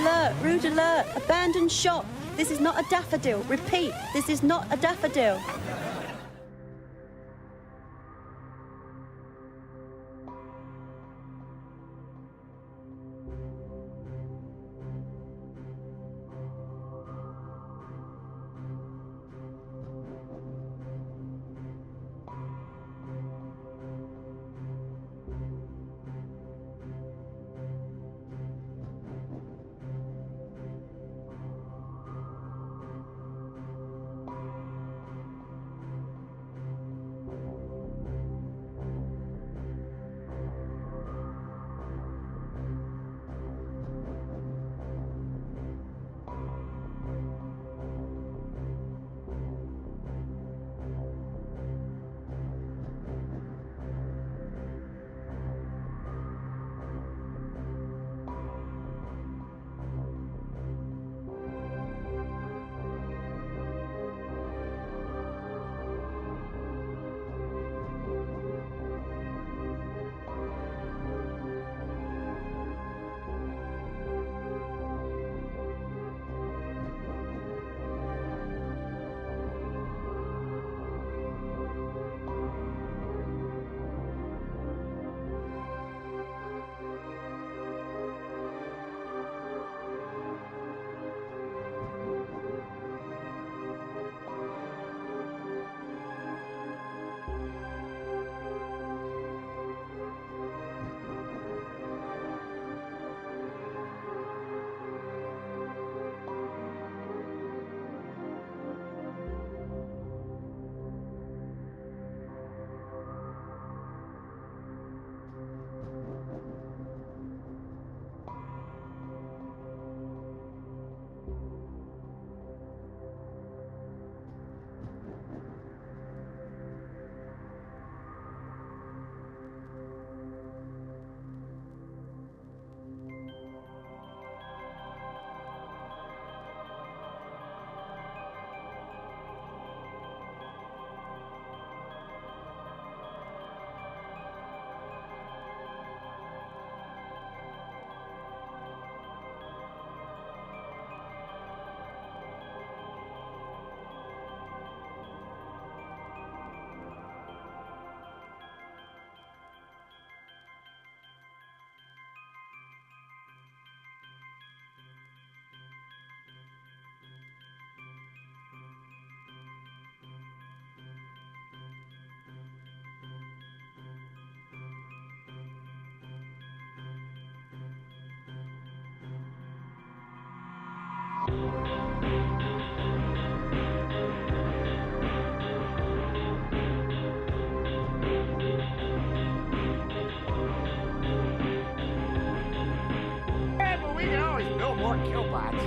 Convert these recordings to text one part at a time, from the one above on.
alert, rude alert, abandoned shop. This is not a daffodil. Repeat, this is not a daffodil. Yeah, but we can always build more killbots.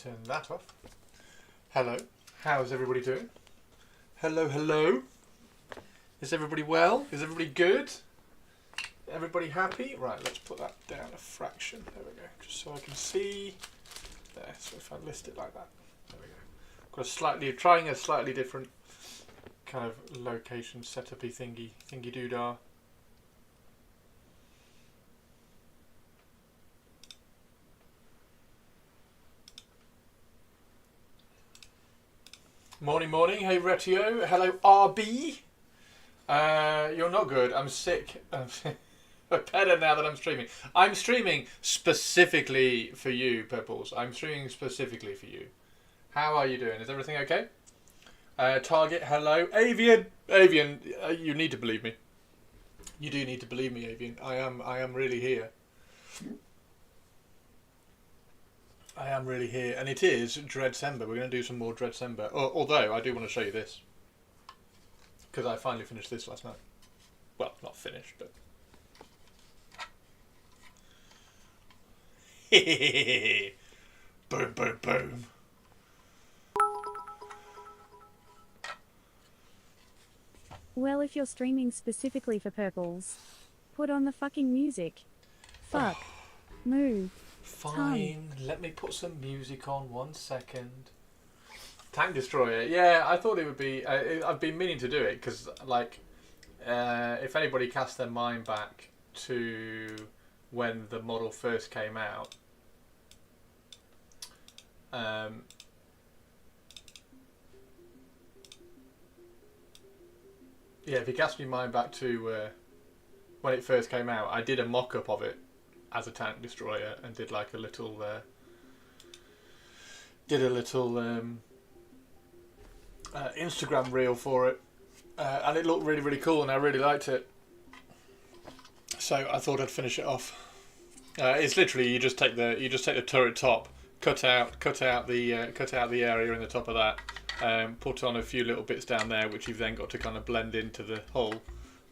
turn that off. Hello. How's everybody doing? Hello, hello. Is everybody well? Is everybody good? Everybody happy? Right, let's put that down a fraction. There we go. Just so I can see. There. So if I list it like that. There we go. Trying a slightly different kind of location setup-y thingy doodah. Morning, morning. Hey, Retio. Hello, RB. You're not good. I'm sick. I'm better now that I'm streaming. I'm streaming specifically for you, Purples. I'm streaming specifically for you. How are you doing? Is everything okay? Target, hello. Avian. Avian, you need to believe me. You do need to believe me, Avian. I am really here. I am really here, and it is Dreadcember. We're going to do some more Dreadcember. Although, I do want to show you this. Because I finally finished this last night. Well, not finished, but... Boom, boom, boom. Well, if you're streaming specifically for purples, put on the fucking music. Fuck. Move. Fine, let me put some music on 1 second. Tank Destroyer, yeah, I thought it would be. I've been meaning to do it because, like, if anybody casts their mind back to when the model first came out, yeah, if you cast your mind back to when it first came out, I did a mock-up of it as a tank destroyer and did like a little Instagram reel for it, and it looked really, really cool, and I really liked it, so I thought I'd finish it off. It's literally you just take the turret top, cut out the area in the top of that, put on a few little bits down there which you've then got to kind of blend into the hull.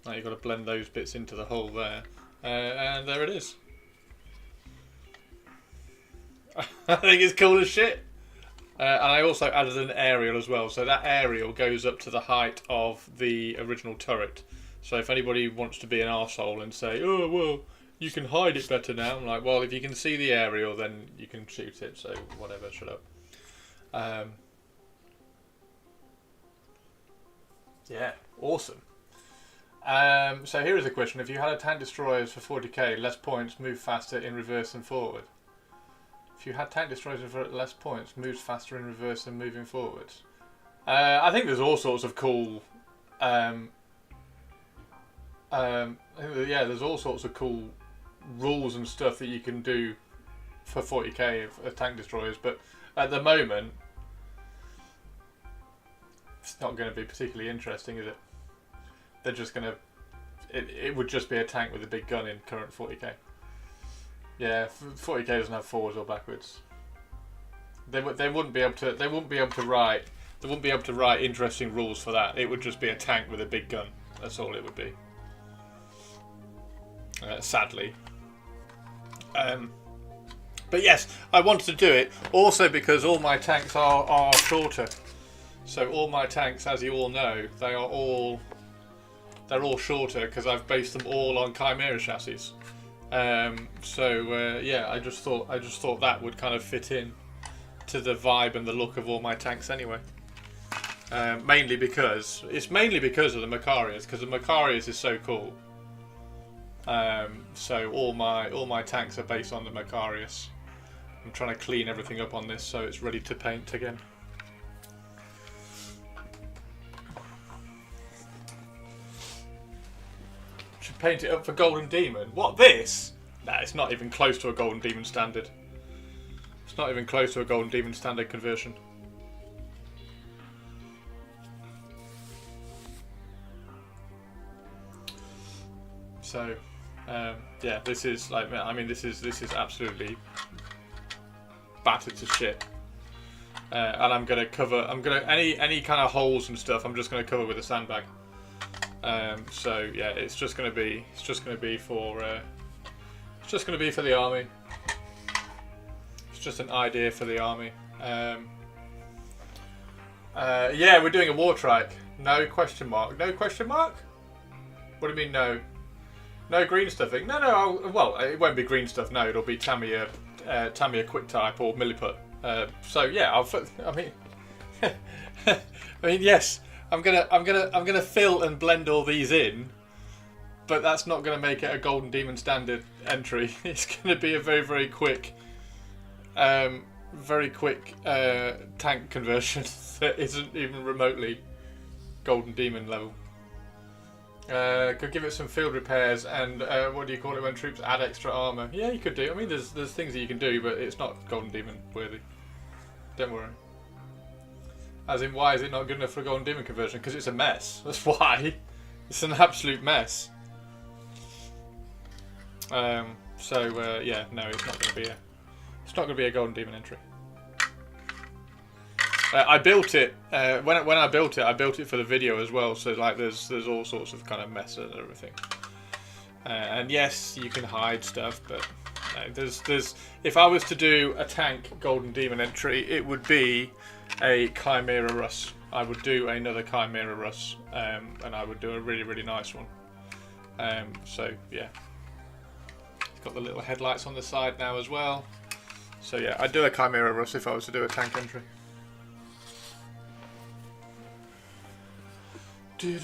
Now you've got to blend those bits into the hull there, and there it is. I think it's cool as shit. And I also added an aerial as well. So that aerial goes up to the height of the original turret. So if anybody wants to be an arsehole and say, oh, well, you can hide it better now. I'm like, well, if you can see the aerial, then you can shoot it. So whatever, shut up. Yeah, awesome. So here is a question. If you had a tank destroyers for 40k, less points, move faster in reverse and forward. If you had tank destroyers for less points, moves faster in reverse and moving forwards. I think there's all sorts of cool. There's all sorts of cool rules and stuff that you can do for 40k of tank destroyers, but at the moment, it's not going to be particularly interesting, is it? They're just going to. It would just be a tank with a big gun in current 40k. Yeah, 40k doesn't have forwards or backwards. They wouldn't be able to write interesting rules for that. It would just be a tank with a big gun. That's all it would be. Sadly. But yes, I wanted to do it also because all my tanks are shorter. So all my tanks, as you all know, they're all shorter because I've based them all on Chimera chassis. Yeah, I just thought that would kind of fit in to the vibe and the look of all my tanks anyway. Mainly because of the Macarius, because the Macarius is so cool. So all my tanks are based on the Macarius. I'm trying to clean everything up on this so it's ready to paint again. Should paint it up for Golden Demon. What, this? Nah, it's not even close to a Golden Demon standard. It's not even close to a Golden Demon standard conversion. So, yeah, this is like, I mean, this is absolutely battered to shit. And I'm gonna any kind of holes and stuff. I'm just gonna cover with a sandbag. So yeah, it's just gonna be for the army. It's just an idea for the army. Yeah, we're doing a war trike. No question mark. No question mark? What do you mean no? No green stuffing? No. Well, it won't be green stuff. No, it'll be Tamiya quick type or milliput. So yeah, I mean, I mean yes. I'm gonna fill and blend all these in, but that's not gonna make it a Golden Demon standard entry. It's gonna be a very quick tank conversion that isn't even remotely Golden Demon level. Could give it some field repairs and what do you call it when troops add extra armor? Yeah, you could do. I mean, there's things that you can do, but it's not Golden Demon worthy. Don't worry. As in, why is it not good enough for a Golden Demon conversion? Because it's a mess. That's why. It's an absolute mess. Yeah, no, it's not going to be a. It's not going to be a Golden Demon entry. I built it when I built it for the video as well. So like, there's all sorts of kind of mess and everything. And yes, you can hide stuff, but there's if I was to do a tank Golden Demon entry, it would be a Chimera Russ. I would do another Chimera Russ, and I would do a really nice one. So yeah, it's got the little headlights on the side now as well. So yeah, I'd do a Chimera Russ if I was to do a tank entry. You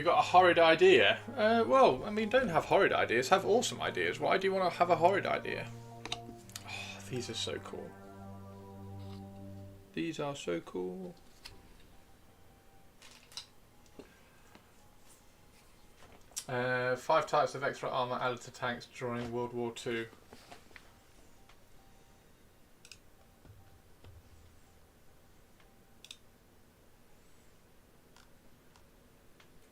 got a horrid idea? Well, I mean, don't have horrid ideas, have awesome ideas. Why do you want to have a horrid idea? Oh, these are so cool. These are so cool. Five types of extra armor added to tanks during World War II.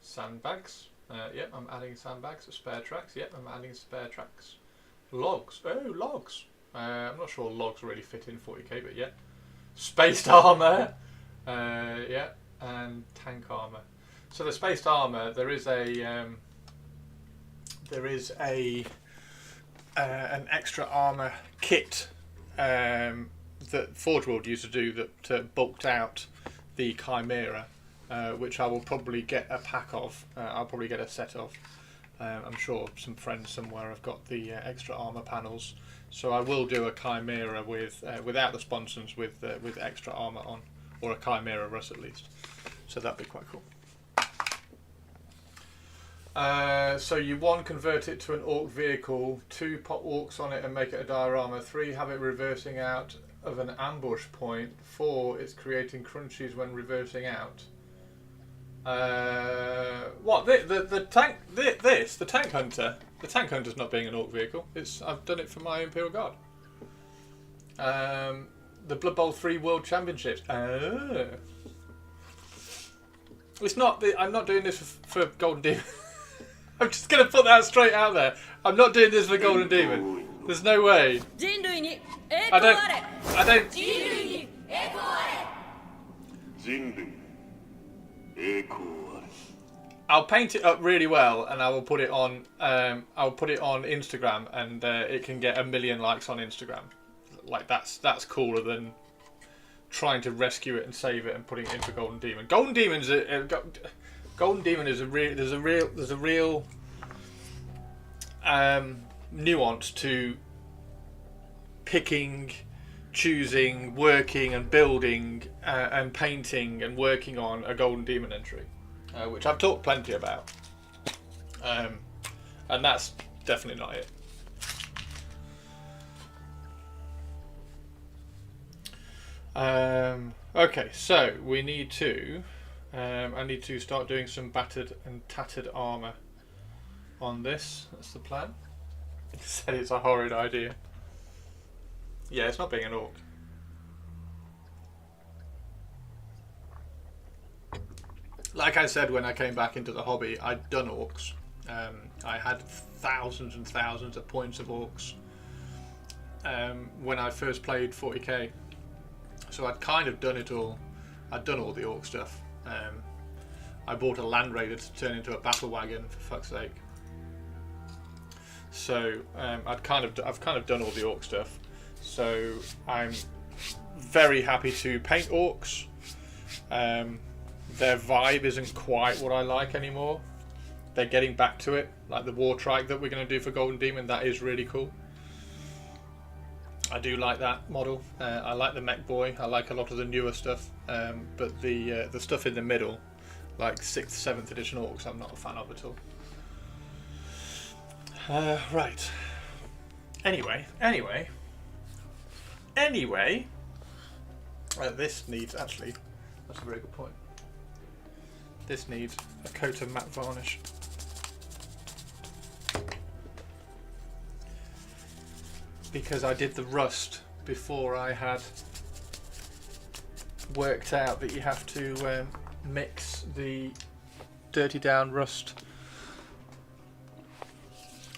Sandbags. Yep, I'm adding sandbags. Spare tracks. Yep, I'm adding spare tracks. Logs. Oh, logs. I'm not sure logs really fit in 40k, but yeah. Spaced armor. Yeah, and tank armor. So the spaced armor, there is an extra armor kit that Forge World used to do that bulked out the Chimera. Which I will probably get a pack of. I'll probably get a set of. I'm sure some friends somewhere have got the extra armor panels, so I will do a Chimera with without the sponsons with extra armor on, or a Chimera Russ at least. So that'd be quite cool. So you 1, convert it to an Orc vehicle. 2, pop Orcs on it and make it a diorama. 3, have it reversing out of an ambush point. 4, it's creating crunchies when reversing out. What the tank? The tank hunter. The tank hunter's not being an Orc vehicle. I've done it for my Imperial Guard. The Blood Bowl 3 World Championships. It's not. I'm not doing this for Golden Demon. I'm just gonna put that straight out there. I'm not doing this for Golden Demon. There's no way. I don't. I'll paint it up really well, and I will put it on. I'll put it on Instagram, and it can get 1 million likes on Instagram. Like that's cooler than trying to rescue it and save it and putting it in for Golden Demon. Golden Demon's Golden Demon is there's a real nuance to picking, choosing, working and building and painting and working on a Golden Demon entry, which I've talked plenty about, and that's definitely not it. Okay, so we need to I need to start doing some battered and tattered armour on this. That's the plan. He said it's a horrid idea. Yeah, it's not being an Orc. Like I said when I came back into the hobby, I'd done Orcs. I had thousands and thousands of points of Orcs when I first played 40k. So I'd kind of done it all. I'd done all the Orc stuff. I bought a Land Raider to turn into a battle wagon, for fuck's sake. So I've kind of done all the orc stuff. So I'm very happy to paint orcs. Their vibe isn't quite what I like anymore. They're getting back to it, like the war trike that we're going to do for Golden Demon. That is really cool. I do like that model. I like the mech boy. I like a lot of the newer stuff, but the stuff in the middle, like 6th, 7th edition orcs, I'm not a fan of at all. Right. Anyway. This needs, actually, that's a very good point. This needs a coat of matte varnish. Because I did the rust before I had worked out that you have to mix the dirty down rust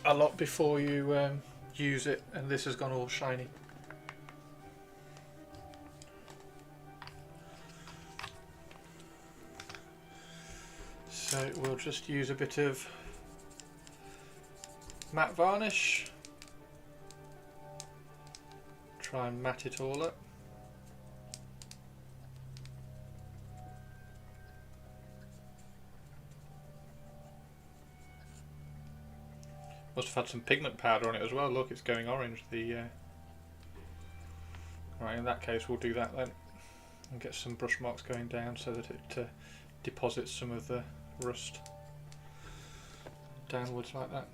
a lot before you use it, and this has gone all shiny. So we'll just use a bit of matte varnish. Try and matte it all up. Must have had some pigment powder on it as well. Look, it's going orange. Right, in that case, we'll do that then, and get some brush marks going down so that it deposits some of the rust downwards like that.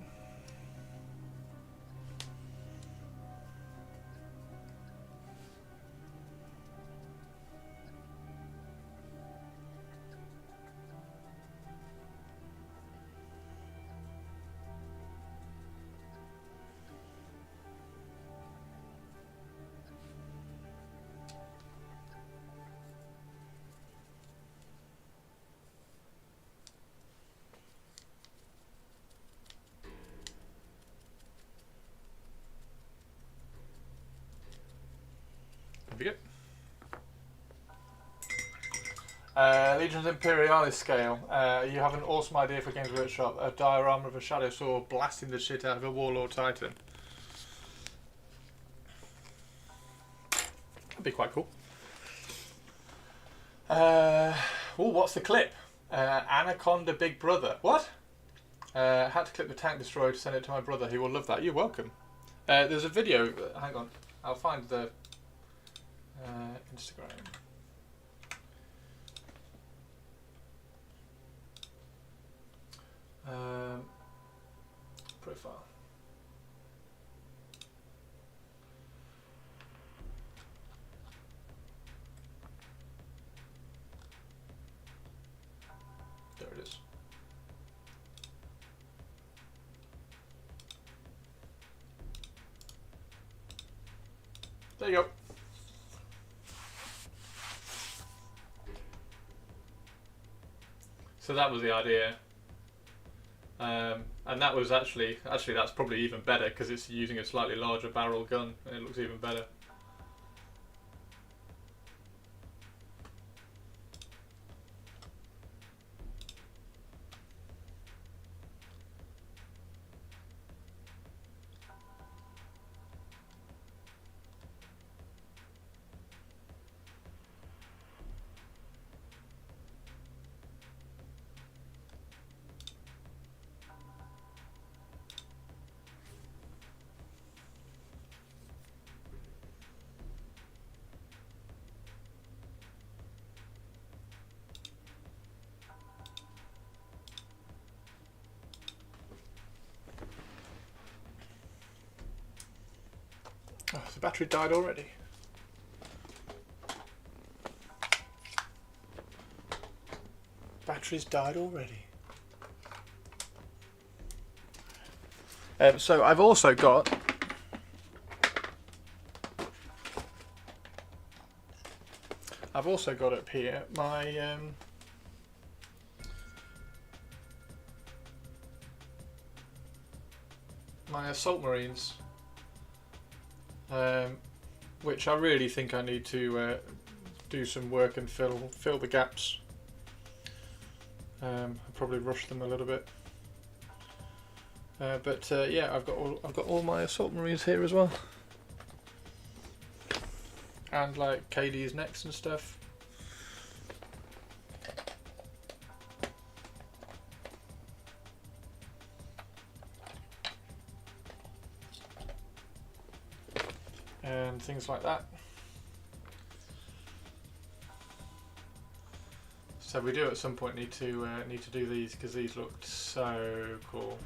There we go. Legions Imperialis scale. You have an awesome idea for Games Workshop. A diorama of a shadow sword blasting the shit out of a warlord titan. That'd be quite cool. What's the clip? Anaconda Big Brother. What? Had to clip the tank destroyer to send it to my brother. He will love that. You're welcome. There's a video. Hang on. I'll find the Instagram. Profile. There it is. There you go. So that was the idea, and that was actually that's probably even better because it's using a slightly larger barrel gun and it looks even better. Oh, the battery died already. Battery's died already. So I've also got up here my my assault marines, which I really think I need to do some work and fill the gaps. I'll probably rush them a little bit. But yeah, I've got all my assault marines here as well, and like KD's next and stuff. And things like that. So we do at some point need to do these because these looked so cool.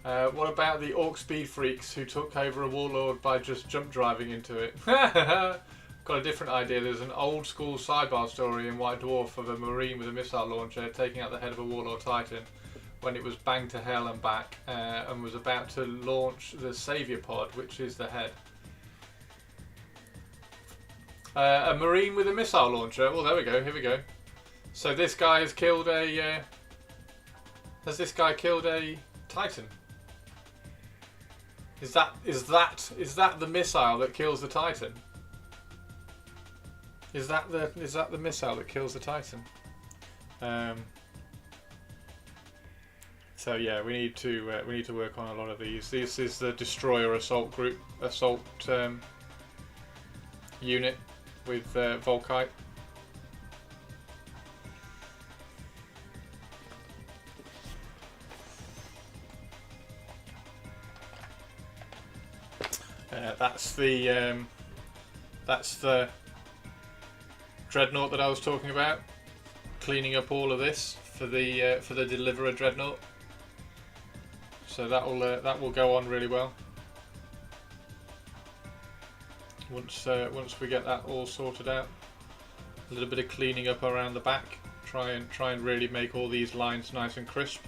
What about the orc speed freaks who took over a warlord by just jump driving into it? Got a different idea. There's an old school sidebar story in White Dwarf of a marine with a missile launcher taking out the head of a warlord titan when it was banged to hell and back, and was about to launch the saviour pod, which is the head. A marine with a missile launcher. Well, there we go. Here we go. So this guy has killed a. Has this guy killed a titan? Is that the missile that kills the titan? Is that the missile that kills the titan? So yeah, we need to work on a lot of these. This is the destroyer assault unit with Volkite. That's the dreadnought that I was talking about. Cleaning up all of this for the Deliverer dreadnought. So that will go on really well. Once we get that all sorted out, a little bit of cleaning up around the back. Try and really make all these lines nice and crisp.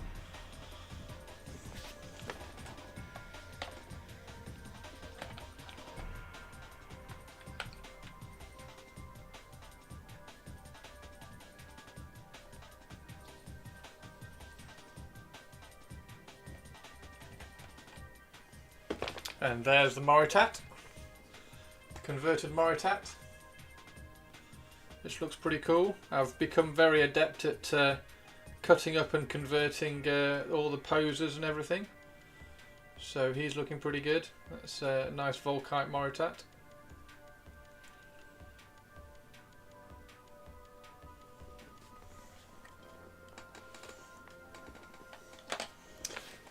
And there's the Moritat, converted Moritat, which looks pretty cool. I've become very adept at cutting up and converting all the poses and everything. So he's looking pretty good. That's a nice Volkite Moritat.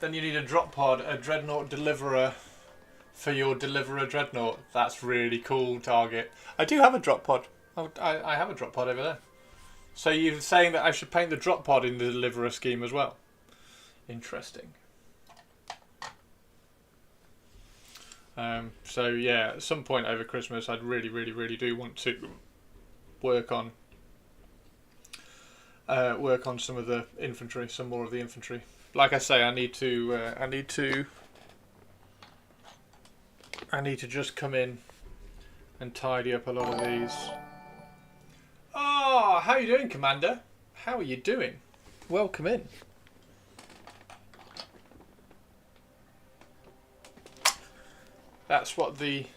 Then you need a drop pod, a dreadnought deliverer for your Deliverer dreadnought. That's really cool, Target. I do have a drop pod. I have a drop pod over there. So you're saying that I should paint the drop pod in the Deliverer scheme as well? Interesting. So yeah, at some point over Christmas, I'd really do want to work on some of the infantry, some more of the infantry. Like I say, I need to just come in and tidy up a lot of these. Oh, how are you doing, Commander? How are you doing? Welcome in. That's what they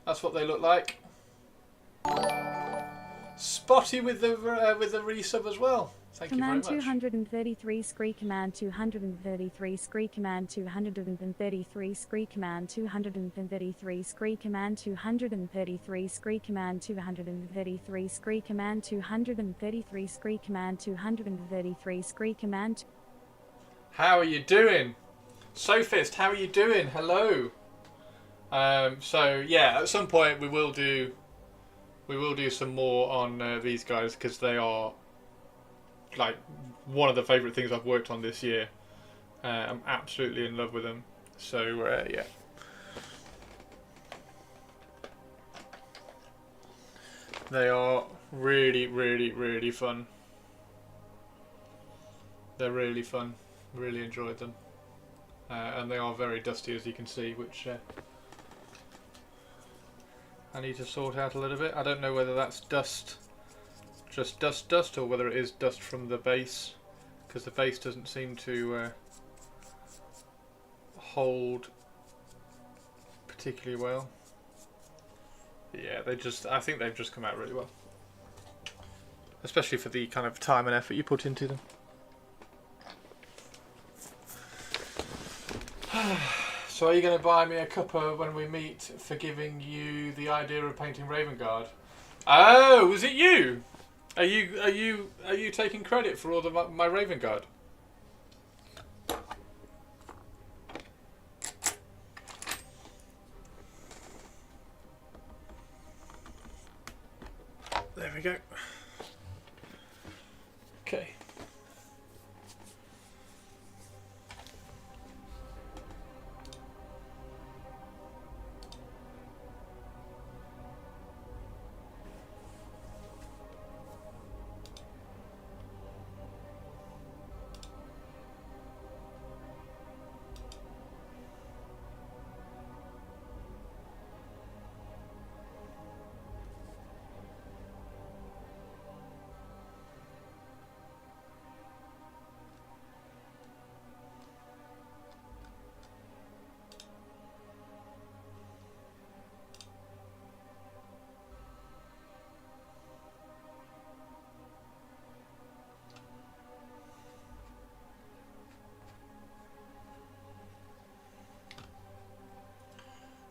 look like. Spotty with the resub as well. Thank you very much. Command 233 Scree Command 233 Scree Command 233 Scree Command 233 Scree Command 233 Scree Command 233 Scree Command 233 Scree Command 233 Scree Command. How are you doing? Sophist, how are you doing? Hello. So yeah, at some point we will do some more on these guys because they are like one of the favourite things I've worked on this year. I'm absolutely in love with them. So yeah. They are really fun. They're really fun. Really enjoyed them. And they are very dusty, as you can see, which I need to sort out a little bit. I don't know whether that's dust, just dust, or whether it is dust from the base, because the base doesn't seem to hold particularly well. Yeah, I think they've just come out really well, especially for the kind of time and effort you put into them. So are you going to buy me a cuppa when we meet for giving you the idea of painting Raven Guard? Oh, was it you? Are you taking credit for all my Raven Guard? There we go. Okay.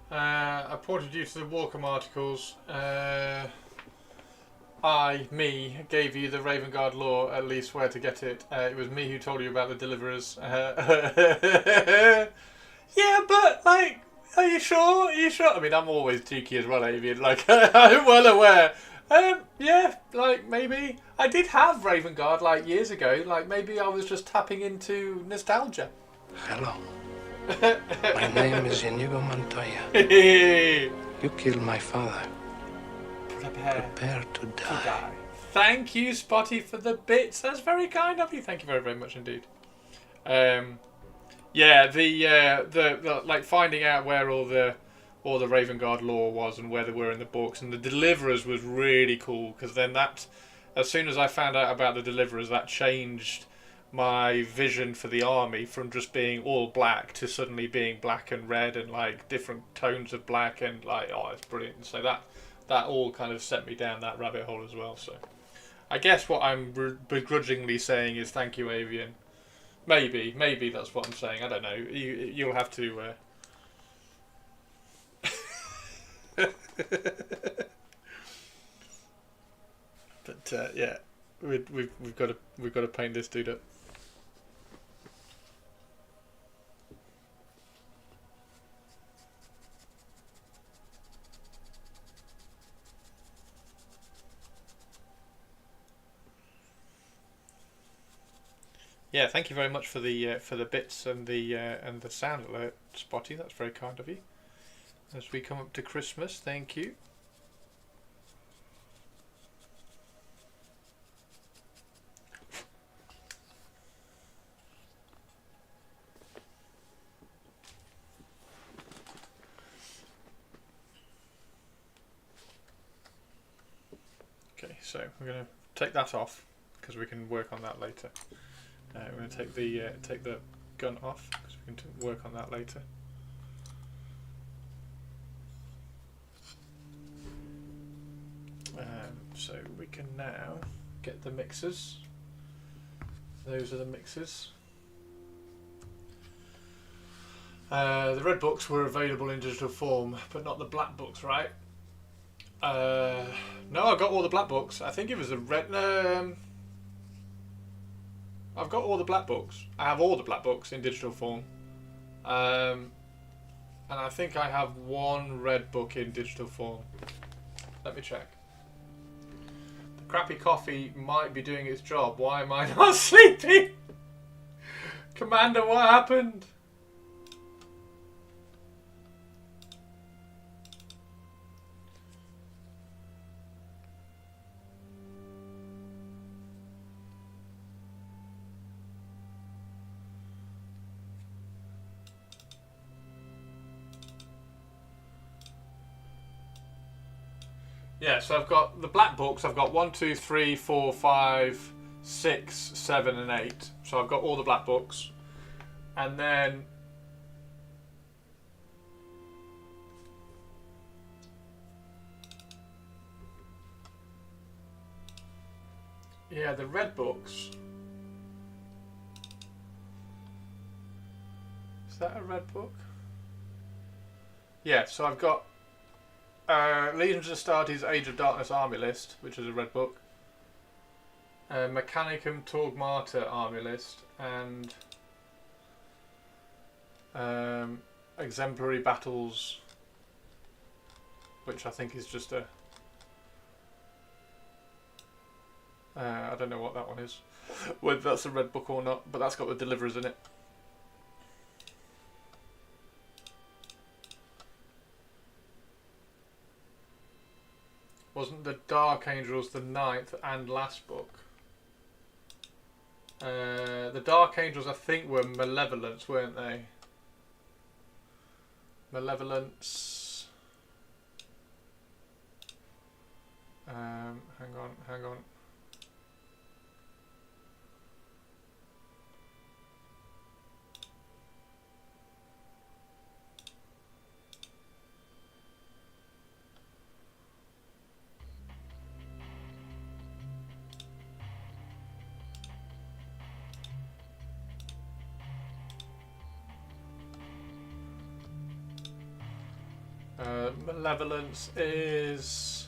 I pointed you to the Walkham articles. Me, gave you the Raven Guard lore, at least where to get it. It was me who told you about the Deliverers. Yeah, but, like, are you sure? Are you sure? I mean, I'm always cheeky as well, Avian. Like, I'm well aware. Yeah, like, maybe. I did have Raven Guard, like, years ago. Like, maybe I was just tapping into nostalgia. Hello. My name is Inigo Montoya. You killed my father. Prepare to die. Thank you, Spotty, for the bits. That's very kind of you. Thank you very, very much indeed. Yeah, the like finding out where all the Raven Guard lore was and where they were in the books, and the Deliverers was really cool, because then that, as soon as I found out about the Deliverers, that changed my vision for the army from just being all black to suddenly being black and red and like different tones of black, and like, oh, it's brilliant. So that all kind of set me down that rabbit hole as well. So I guess what I'm begrudgingly saying is thank you, Avian. Maybe that's what I'm saying. I don't know. You'll have to. But yeah, we've got to paint this dude up. Yeah, thank you very much for the bits and the sound alert, Spotty. That's very kind of you. As we come up to Christmas, thank you. Okay, so we're going to take that off because we can work on that later. We're going to take the gun off because we can work on that later. So we can now get the mixers. Those are the mixers. The red books were available in digital form, but not the black books, right? No, I got all the black books. I think it was the red. I've got all the black books. I have all the black books in digital form. And I think I have one red book in digital form. Let me check. The crappy coffee might be doing its job. Why am I not sleeping? Commander, what happened? Yeah, so I've got the black books. I've got 1, 2, 3, 4, 5, 6, 7, and 8. So I've got all the black books. And then yeah, the red books. Is that a red book? Yeah, so I've got Legions of Astartes Age of Darkness Army List, which is a red book. Mechanicum Torgmata Army List, and Exemplary Battles, which I think is just a... I don't know what that one is, whether that's a red book or not, but that's got the Deliverers in it. Wasn't the Dark Angels the 9th and last book? The Dark Angels, I think, were Malevolence, weren't they? Malevolence. Hang on. Malevolence is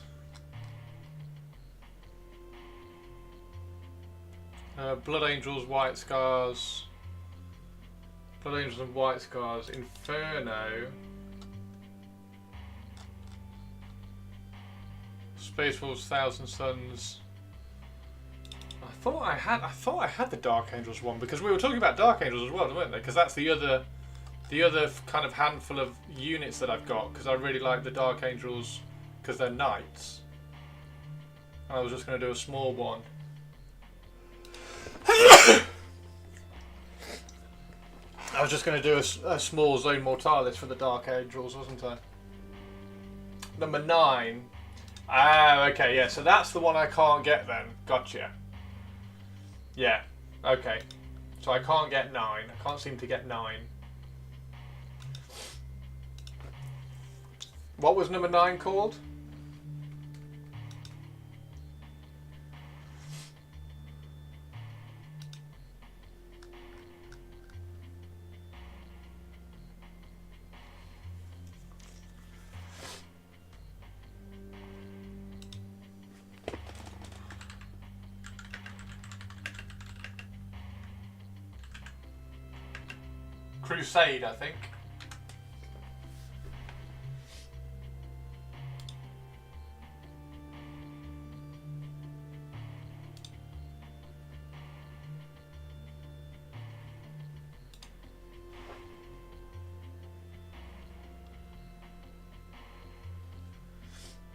Blood Angels, White Scars, Blood Angels and White Scars, Inferno, Space Wolves, Thousand Suns. I thought I had the Dark Angels one, because we were talking about Dark Angels as well, weren't they? Because that's the other kind of handful of units that I've got, because I really like the Dark Angels because they're knights. And I was just going to do a small one. I was just going to do a small Zone Mortalis for the Dark Angels, wasn't I? Number 9. Ah, okay, yeah, so that's the one I can't get then. Gotcha. Yeah, okay. So I can't get 9. I can't seem to get 9. What was number 9 called? Crusade, I think.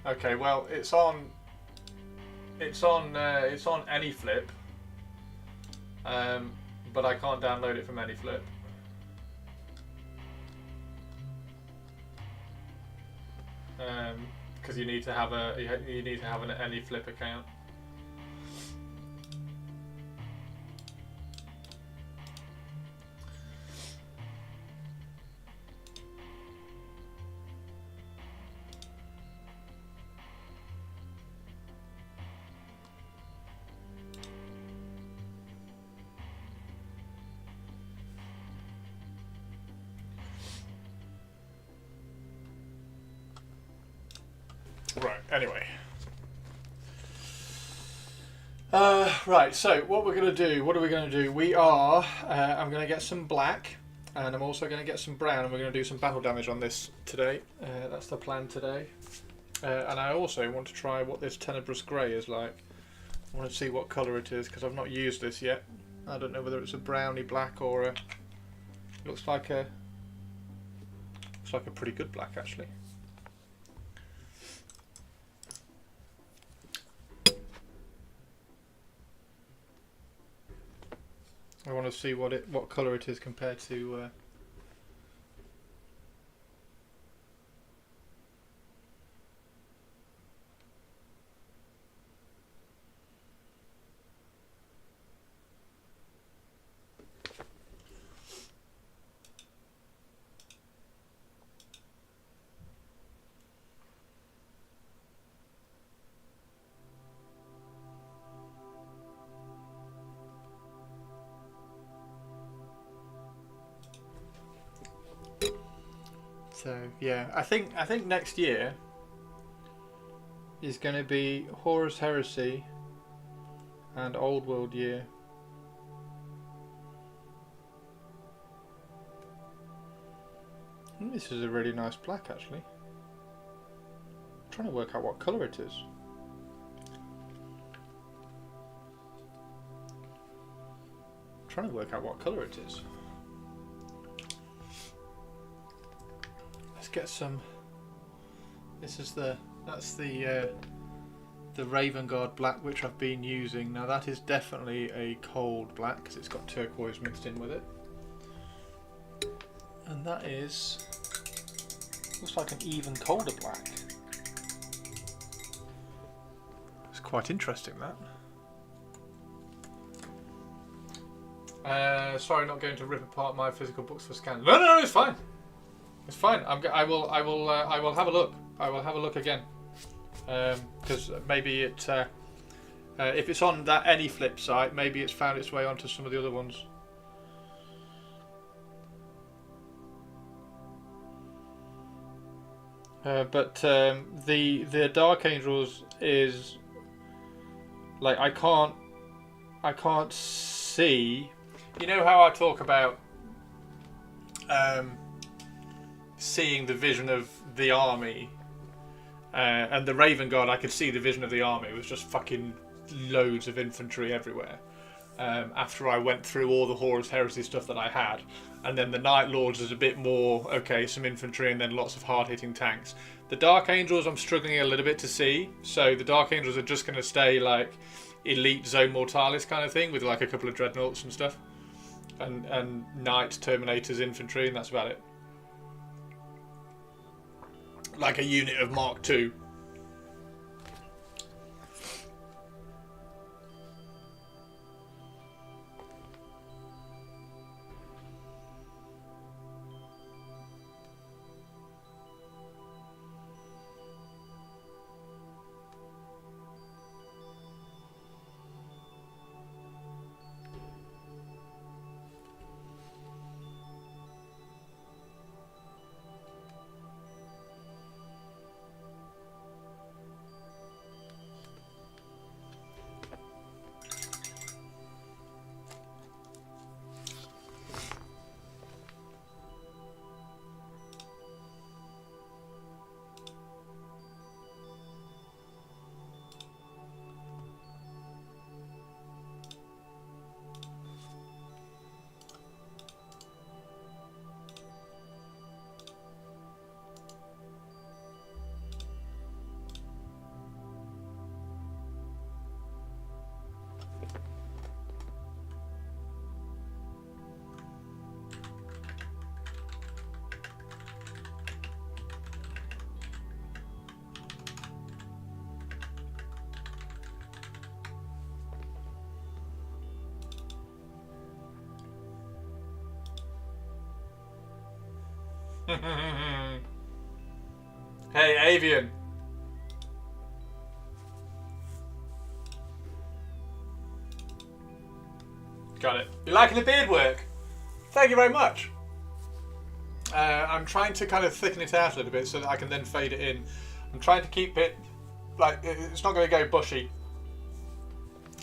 Okay, well, it's on AnyFlip, but I can't download it from AnyFlip. Because you need to have an AnyFlip account. Right, anyway. Right, so what are we going to do? We are, I'm going to get some black, and I'm also going to get some brown, and we're going to do some battle damage on this today. That's the plan today. And I also want to try what this Tenebrous Grey is like. I want to see what colour it is, because I've not used this yet. I don't know whether it's a browny black or a... Looks like a pretty good black, actually. I want to see what colour it is compared to So yeah, I think next year is going to be Horus Heresy and Old World year. This is a really nice black, actually. I'm trying to work out what colour it is. Trying to work out what colour it is. Let's get some. That's the Raven Guard black, which I've been using. Now that is definitely a cold black because it's got turquoise mixed in with it, and that looks like an even colder black. It's quite interesting, that. Sorry, not going to rip apart my physical books for scan. No, it's fine. It's fine. I will have a look. I will have a look again. Because maybe it, if it's on that AnyFlip site, maybe it's found its way onto some of the other ones. But the Dark Angels is like I can't see. You know how I talk about seeing the vision of the army, and the Raven Guard, I could see the vision of the army. It was just fucking loads of infantry everywhere. After I went through all the Horus Heresy stuff that I had, and then the Night Lords is a bit more, okay, some infantry and then lots of hard-hitting tanks. The Dark Angels I'm struggling a little bit to see, so the Dark Angels are just going to stay like elite Zone Mortalis kind of thing with like a couple of dreadnoughts and stuff, and Knight Terminators infantry, and that's about it. Like a unit of Mark II. Hey, Avian. Got it. You liking the beard work? Thank you very much. I'm trying to kind of thicken it out a little bit so that I can then fade it in. I'm trying to keep it, like, it's not going to go bushy.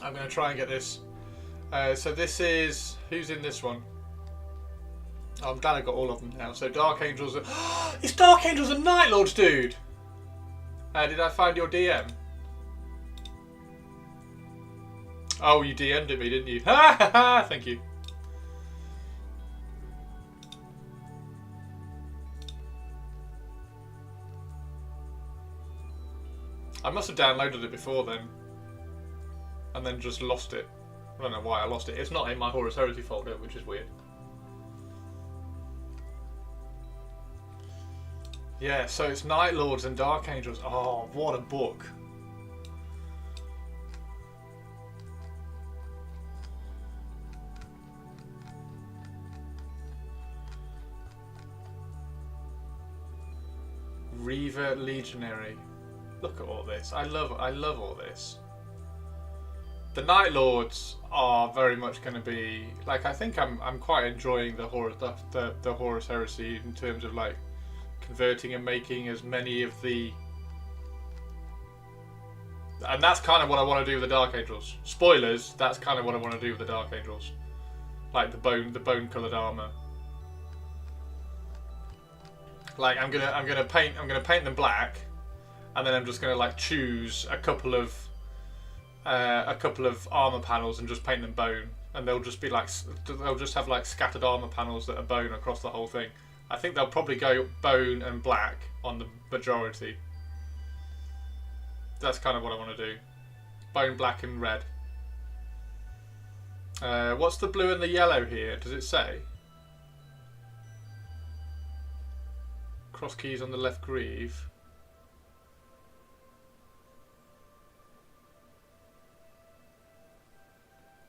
I'm going to try and get this. So this is, who's in this one? I'm glad I got all of them now. So Dark Angels are... It's Dark Angels and Night Lords, dude! Did I find your DM? Oh, you DM'd it me, didn't you? Ha ha ha! Thank you. I must have downloaded it before then. And then just lost it. I don't know why I lost it. It's not in my Horus Heresy folder, which is weird. Yeah, so it's Night Lords and Dark Angels. Oh, what a book. Reaver Legionary. Look at all this. I love all this. The Night Lords are very much going to be like, I think I'm quite enjoying the Horus Heresy in terms of like converting and making as many of the... And that's kind of what I want to do with the Dark Angels. Spoilers, that's kind of what I want to do with the Dark Angels. Like the bone coloured armour. Like I'm gonna paint them black, and then I'm just gonna like choose a couple of armour panels and just paint them bone, and they'll just have like scattered armour panels that are bone across the whole thing. I think they'll probably go bone and black on the majority. That's kind of what I want to do. Bone, black and red. What's the blue and the yellow here? Does it say? Cross keys on the left greave.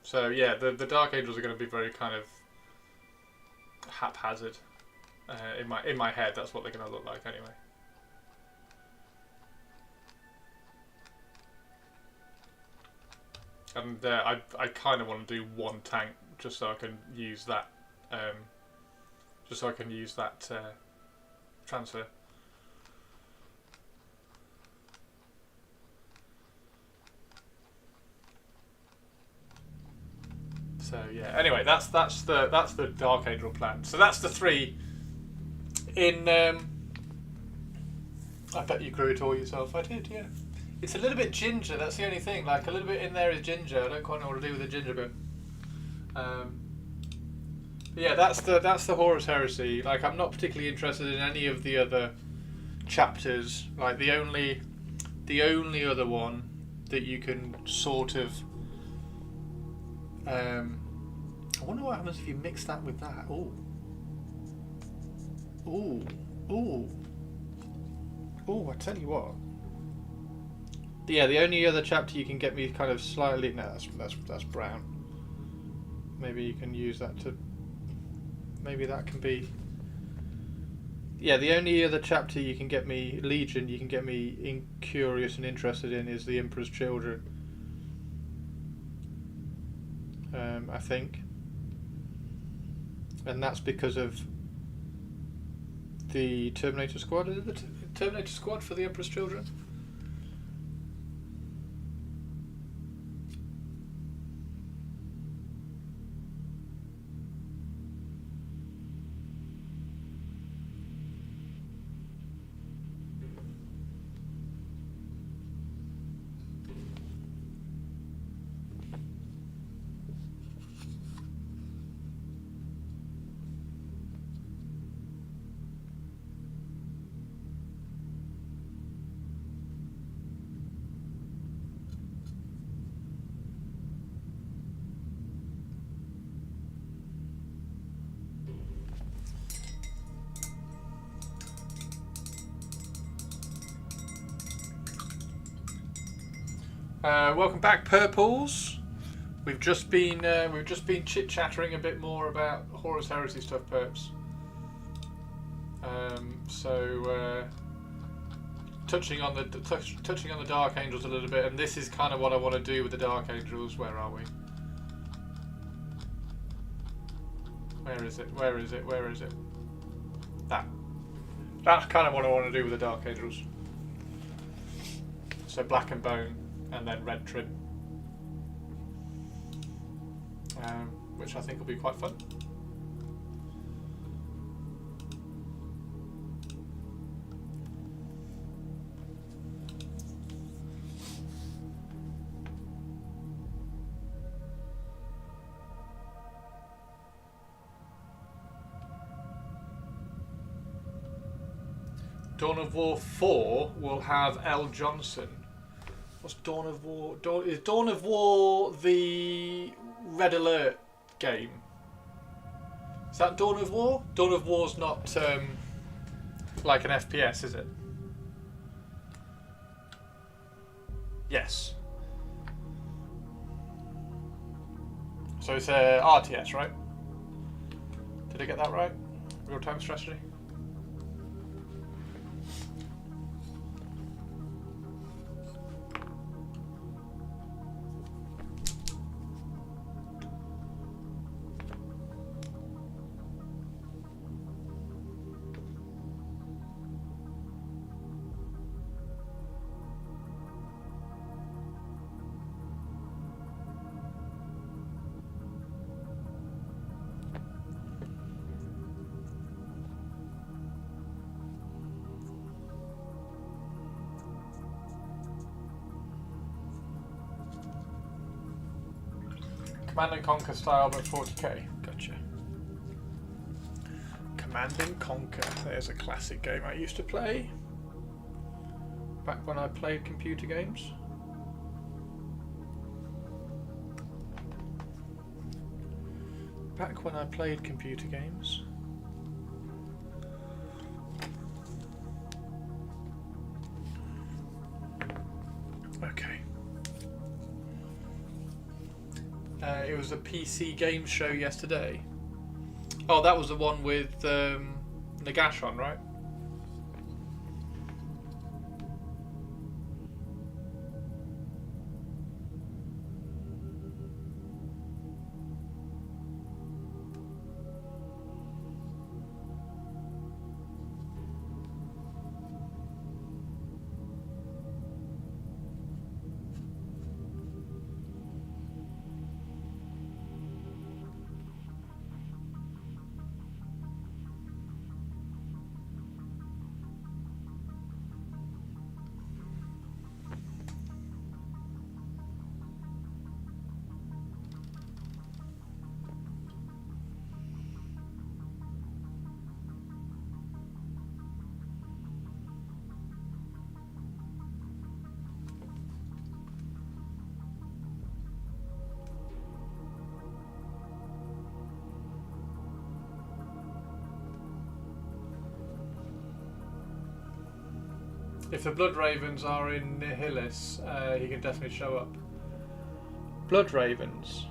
So yeah, the Dark Angels are going to be very kind of haphazard. In my head, that's what they're going to look like anyway. And I kind of want to do one tank just so I can use that. Transfer. So yeah. Anyway, that's the Dark Angel plan. So that's the 3. In I bet you grew it all yourself. I did, yeah. It's a little bit ginger. That's the only thing. Like a little bit in there is ginger. I don't quite know what to do with the ginger bit. Yeah, that's the Horus Heresy. Like, I'm not particularly interested in any of the other chapters. Like, the only other one that you can sort of... I wonder what happens if you mix that with that. Ooh. Ooh. Ooh. Ooh, I tell you what. Yeah, the only other chapter you can get me kind of slightly... No, that's brown. Maybe you can use that to... Maybe that can be... Yeah, the only other chapter you can get me... Legion, you can get me curious and interested in is the Emperor's Children. I think. And that's because of the Terminator Squad. Is it the Terminator Squad for the Emperor's Children? Welcome back, Purples. We've just been chit-chattering a bit more about Horus Heresy stuff, Perps. Touching on the Dark Angels a little bit, and this is kind of what I want to do with the Dark Angels. Where are we? Where is it? Where is it? Where is it? That's kind of what I want to do with the Dark Angels. So black and bone, and then red trim, which I think will be quite fun. Dawn of War 4 will have L. Johnson. What's Dawn of War? Is Dawn of War the Red Alert game? Is that Dawn of War? Dawn of War's not like an FPS, is it? Yes. So it's a RTS, right? Did I get that right? Real-time strategy? Command and Conquer style, but 40k. Gotcha. Command and Conquer. There's a classic game I used to play. Back when I played computer games. Back when I played computer games. Okay. It was a PC game show yesterday. Oh, that was the one with Nagash on, right? If the Blood Ravens are in Nihilis, he can definitely show up. Blood Ravens.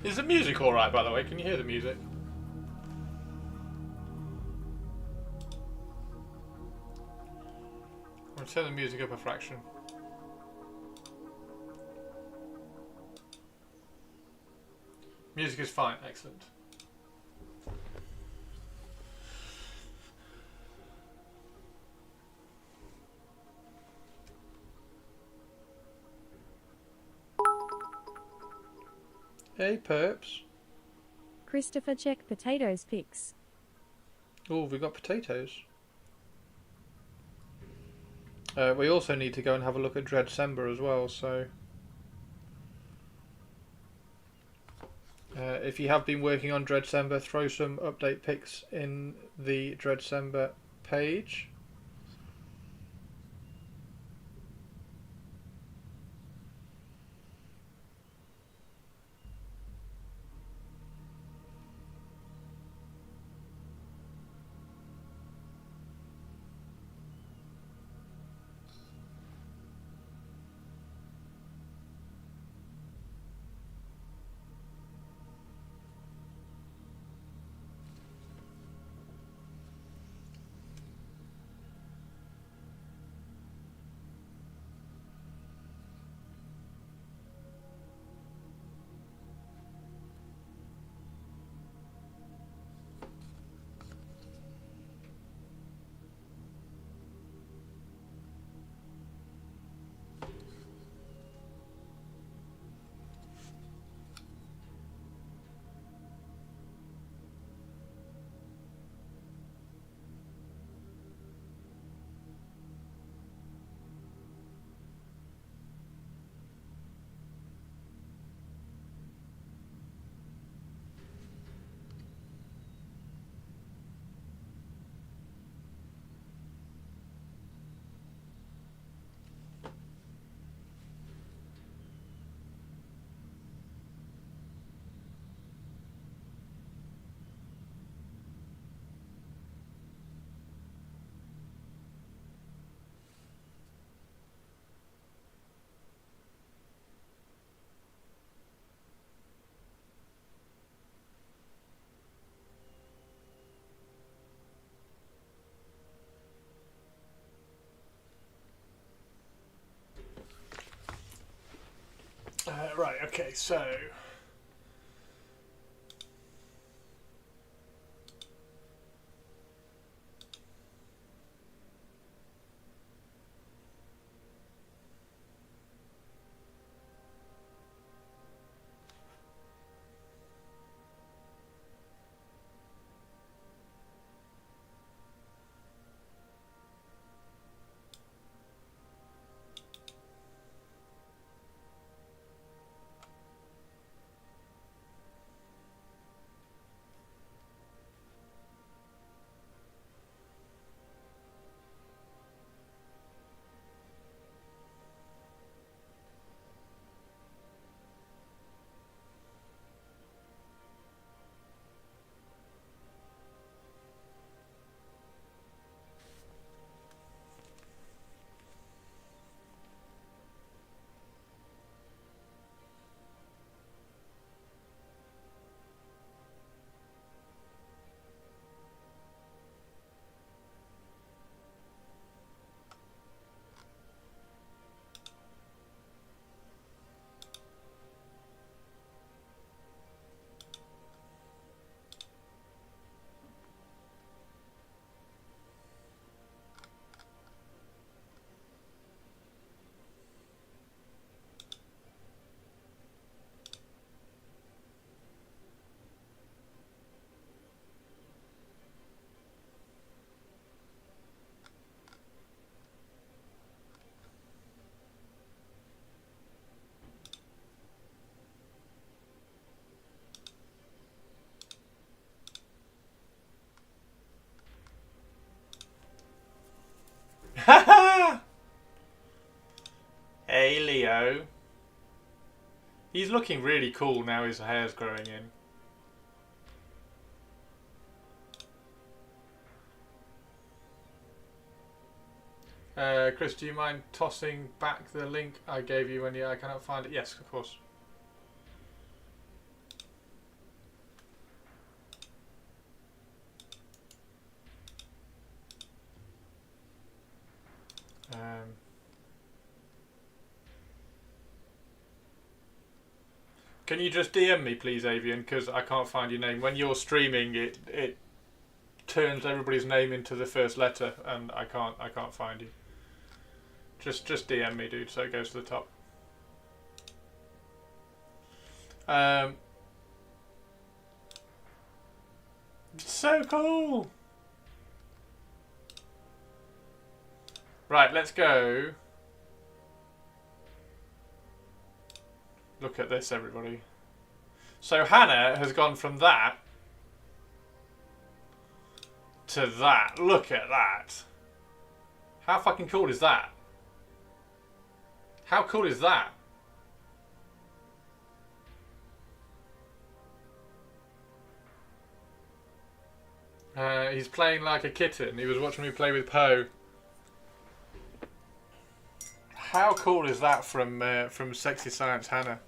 Is the music alright, by the way? Can you hear the music? I'm going to turn the music up a fraction. Music is fine, excellent. Hey, perps. Christopher, check potatoes pics. Oh, we got potatoes. We also need to go and have a look at Dreadcember as well, so... if you have been working on Dreadcember, throw some update pics in the Dreadcember page. Right, okay, so... go. He's looking really cool now his hair's growing in. Chris, do you mind tossing back the link I gave you when I cannot find it? Yes, of course. Can you just DM me, please, Avian? Because I can't find your name. When you're streaming, it turns everybody's name into the first letter, and I can't find you. Just DM me, dude, so it goes to the top. So cool. Right, let's go. Look at this, everybody. So Hannah has gone from that to that. Look at that. How fucking cool is that? How cool is that? He's playing like a kitten. He was watching me play with Poe. How cool is that from Sexy Science Hannah?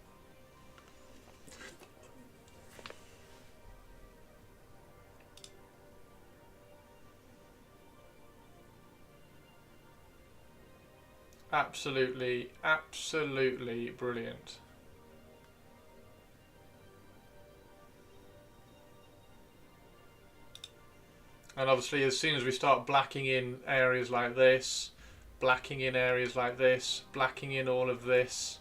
Absolutely, absolutely brilliant. And obviously as soon as we start blacking in areas like this, blacking in areas like this, blacking in all of this,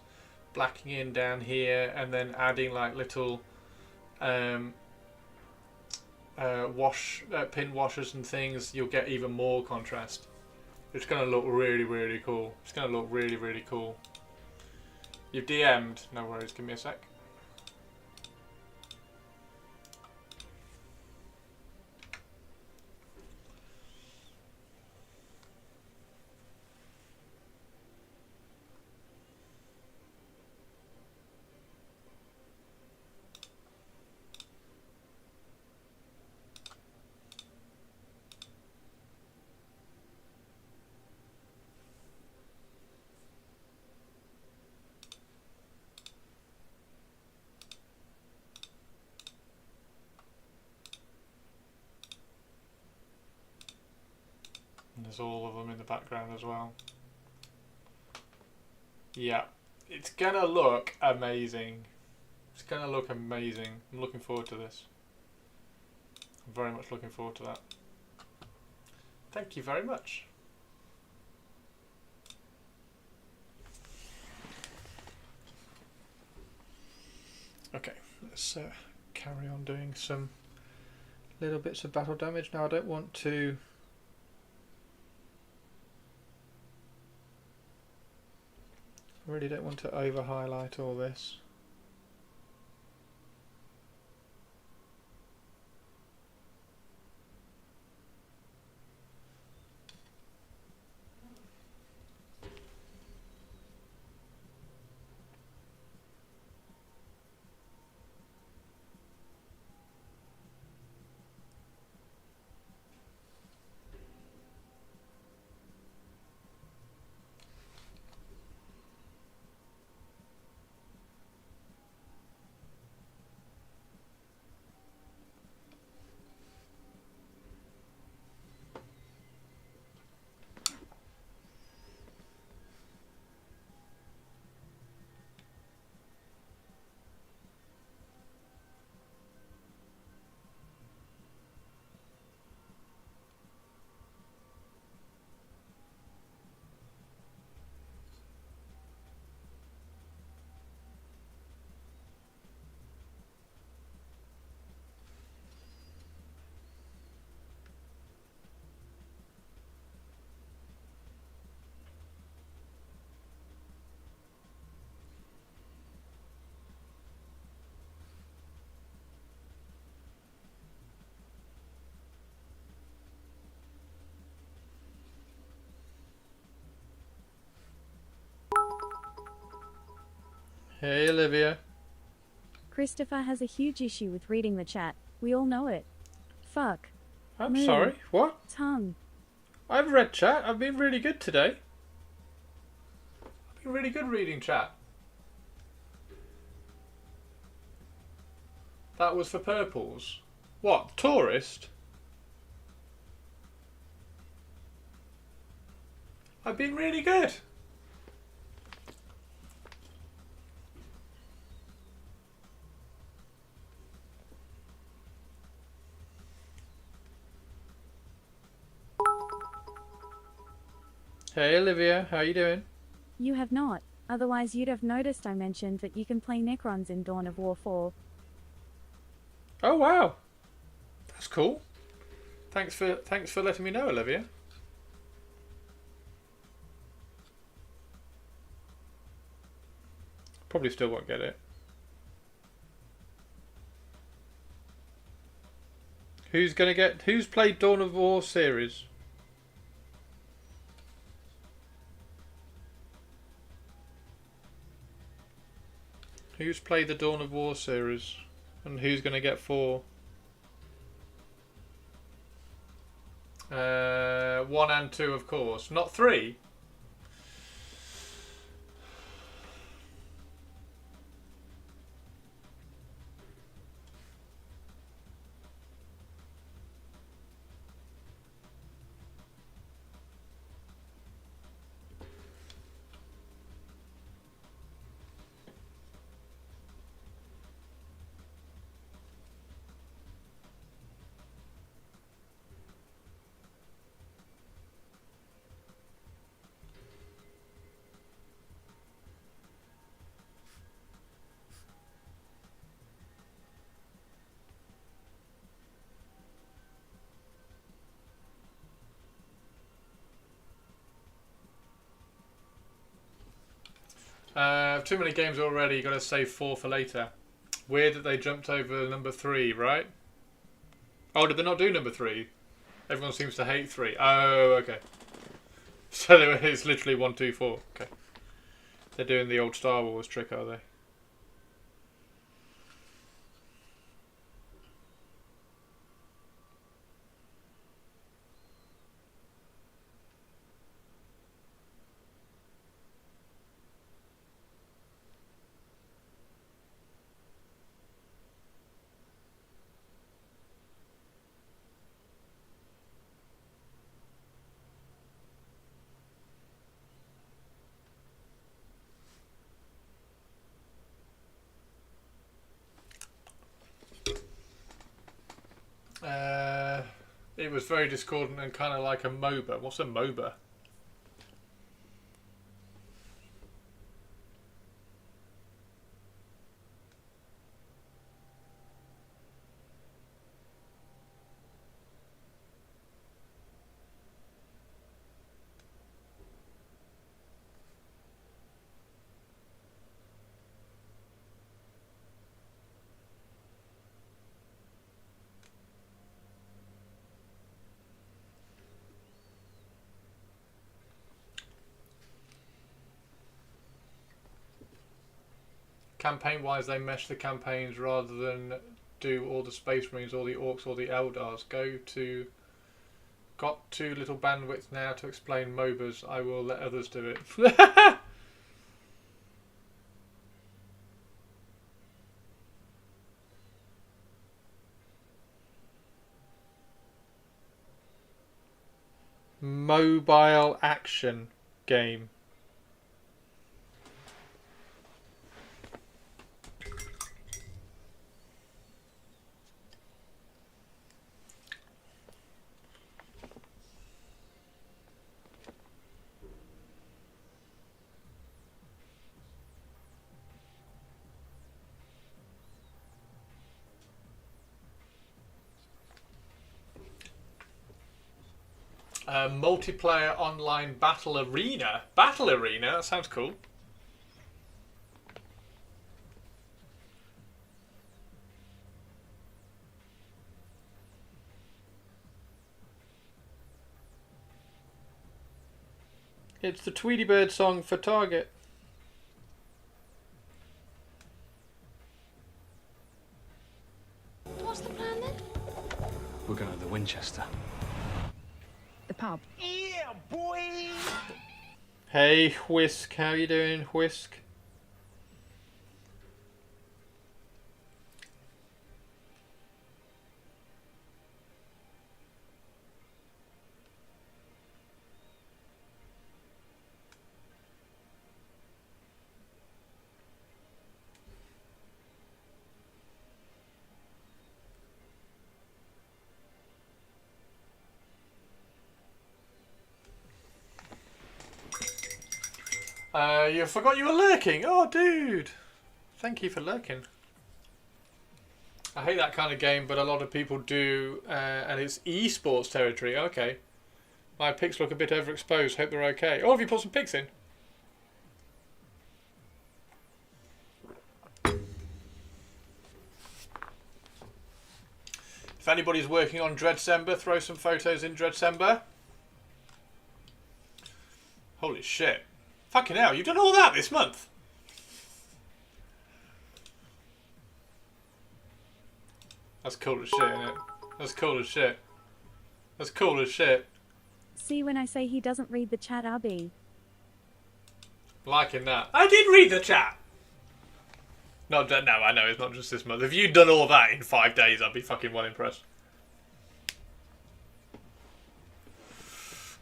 blacking in down here, and then adding like little pin washers and things, you'll get even more contrast. It's going to look really, really cool. It's going to look really, really cool. You've DM'd. No worries, give me a sec. And there's all of them in the background as well. Yeah, it's gonna look amazing. It's gonna look amazing. I'm looking forward to this. I'm very much looking forward to that. Thank you very much. Okay, let's carry on doing some little bits of battle damage. Now I don't want to I really don't want to over highlight all this. Hey, Olivia. Christopher has a huge issue with reading the chat. We all know it. Fuck. I'm Moo. sorry. What? Tongue. I've read chat. I've been really good today. I've been really good reading chat. That was for purples. What? Tourist? I've been really good. Hey Olivia, how you doing? You have not. Otherwise you'd have noticed I mentioned that you can play Necrons in Dawn of War 4. Oh wow. That's cool. Thanks for letting me know, Olivia. Probably still won't get it. Who's played Dawn of War series? Who's played the Dawn of War series? And who's gonna get 4? 1 and 2, of course. Not 3. Too many games already. Got to save 4 for later. Weird that they jumped over number 3, right? Oh, did they not do number 3? Everyone seems to hate 3. Oh, okay. So it's literally 1, 2, 4. Okay. They're doing the old Star Wars trick, are they? It was very discordant and kind of like a MOBA. What's a MOBA? Campaign-wise, they mesh the campaigns rather than do all the Space Marines or the Orcs or the Eldars. Got too little bandwidth now to explain MOBAs. I will let others do it. Mobile action game. Multiplayer online battle arena. Battle arena? That sounds cool. It's the Tweety Bird song for Target. Winchester. The pub. Yeah, boy! Hey, Whisk, how you doing, Whisk? You forgot you were lurking. Oh, dude. Thank you for lurking. I hate that kind of game, but a lot of people do, and it's esports territory. Okay. My pics look a bit overexposed. Hope they're okay. Oh, have you put some pics in? If anybody's working on Dreadcember, throw some photos in Dreadcember. Holy shit. Fucking hell, you've done all that this month? That's cool as shit, isn't it? That's cool as shit. That's cool as shit. See, when I say he doesn't read the chat, Abby. Liking that. I did read the chat! No, I know, it's not just this month. If you'd done all that in 5 days, I'd be fucking well impressed.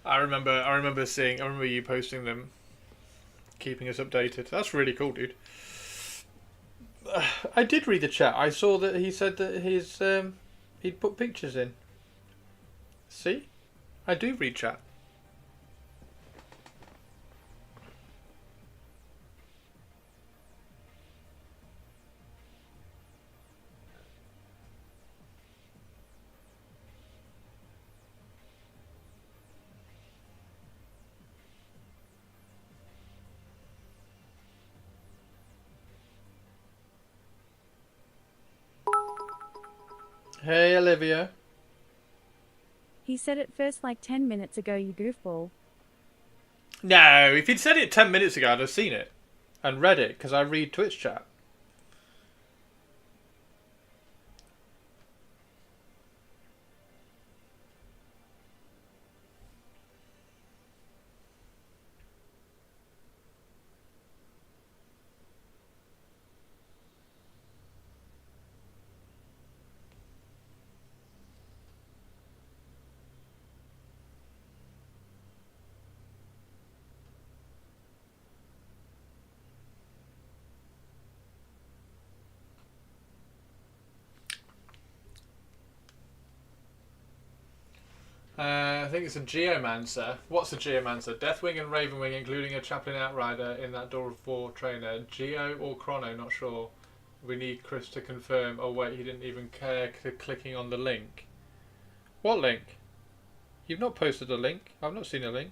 I remember you posting them, keeping us updated. That's really cool, dude. I did read the chat. I saw that he said that he'd put pictures in. See? I do read chat. Hey, Olivia. He said it first like 10 minutes ago, you goofball. No, if he'd said it 10 minutes ago, I'd have seen it and read it, because I read Twitch chat. I think it's a Geomancer. What's a Geomancer? Deathwing and Ravenwing, including a Chaplain Outrider in that Door of War trainer. Geo or Chrono, not sure. We need Chris to confirm. Oh wait, he didn't even care clicking on the link. What link? You've not posted a link. I've not seen a link.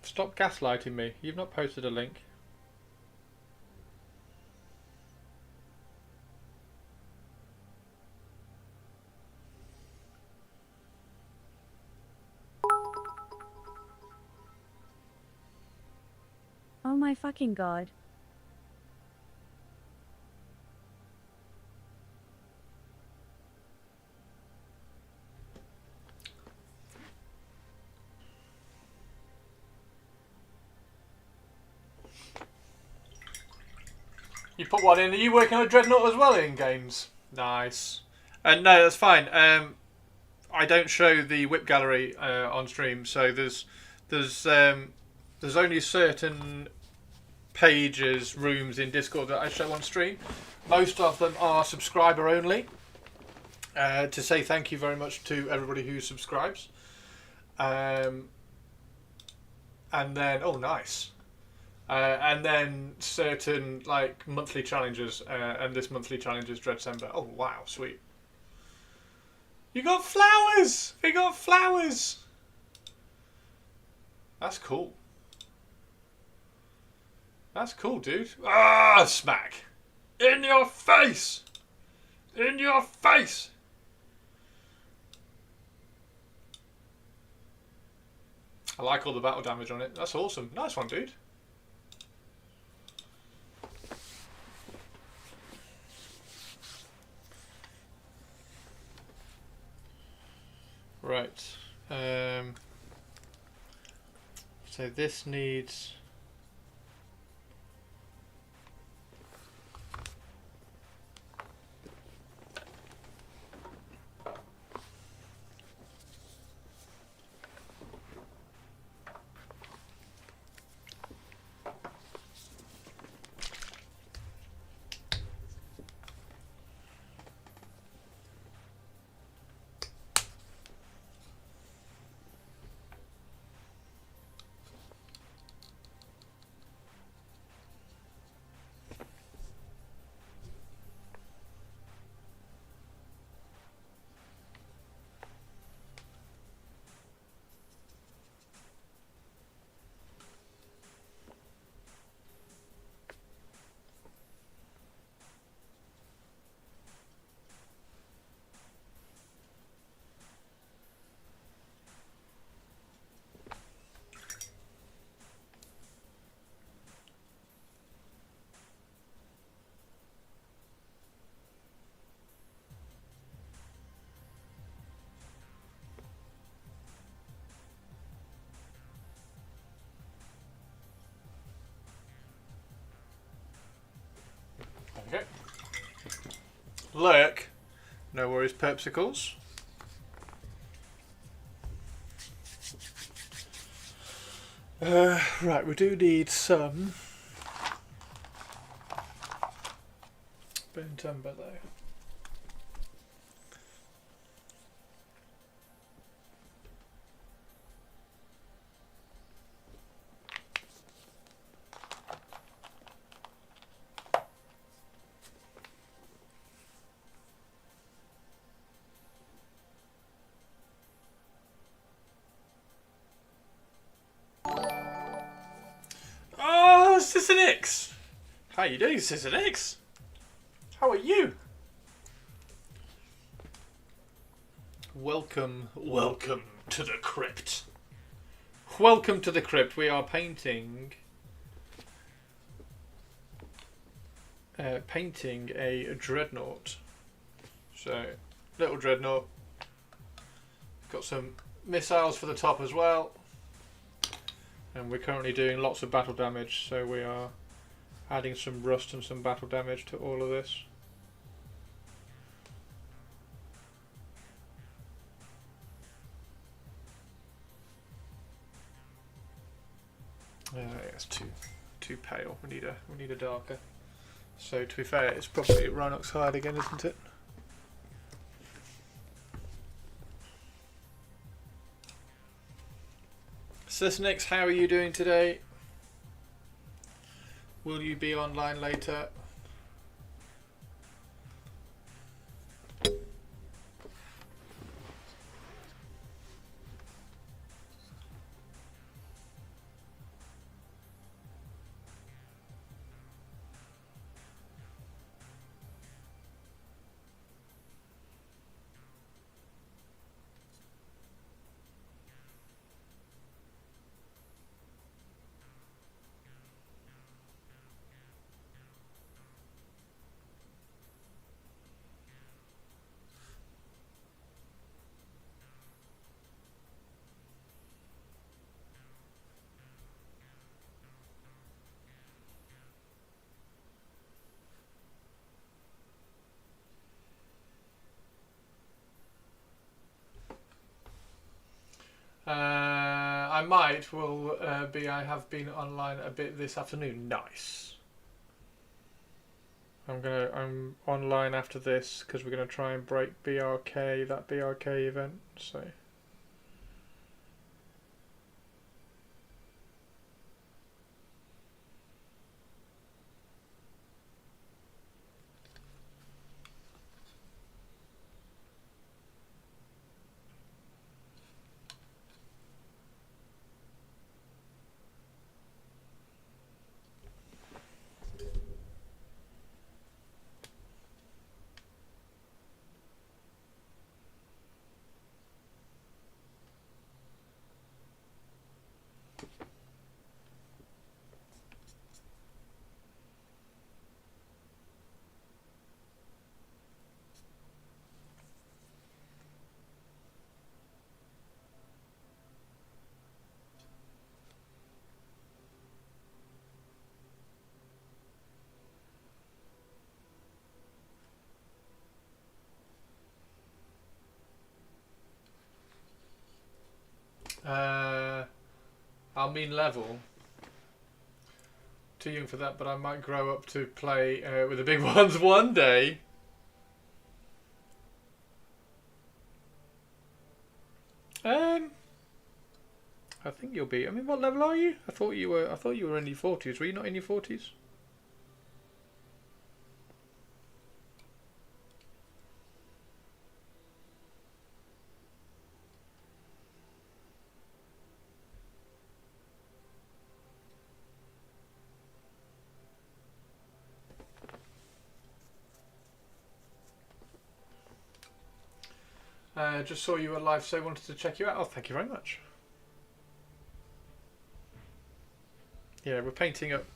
Stop gaslighting me. You've not posted a link. Oh my fucking god. You put one in. Are you working on a Dreadnought as well in games? Nice. No, that's fine. I don't show the whip gallery on stream, so there's only certain pages, rooms in Discord that I show on stream. Most of them are subscriber only. To say thank you very much to everybody who subscribes. And then, oh nice. And then certain like monthly challenges, and this monthly challenge is Dreadcember. Oh wow, sweet. You got flowers! We got flowers! That's cool. That's cool, dude. Ah, smack! In your face! In your face! I like all the battle damage on it. That's awesome. Nice one, dude. Right. So this needs... Okay. Lurk. No worries, Perpsicles. Right, we do need some burnt umber though. Oh, Sisinix! How you doing, Sisinix? How are you? Welcome to the crypt. Welcome to the crypt. We are painting a dreadnought. So, little dreadnought. Got some missiles for the top as well. And we're currently doing lots of battle damage, so we are adding some rust and some battle damage to all of this. It's too pale. We need a darker. So to be fair, it's probably Rhinox hide again, isn't it? Sisinix, how are you doing today? Will you be online later? I might. I have been online a bit this afternoon. Nice. I'm online after this because we're gonna try and break BRK, that BRK event. So. mean level. Too young for that, but I might grow up to play with the big ones one day. I think you'll be. I mean, what level are you? I thought you were. I thought you were in your 40s. Were you not in your 40s? Just saw you were live, so wanted to check you out. Oh, thank you very much. Yeah, we're painting up,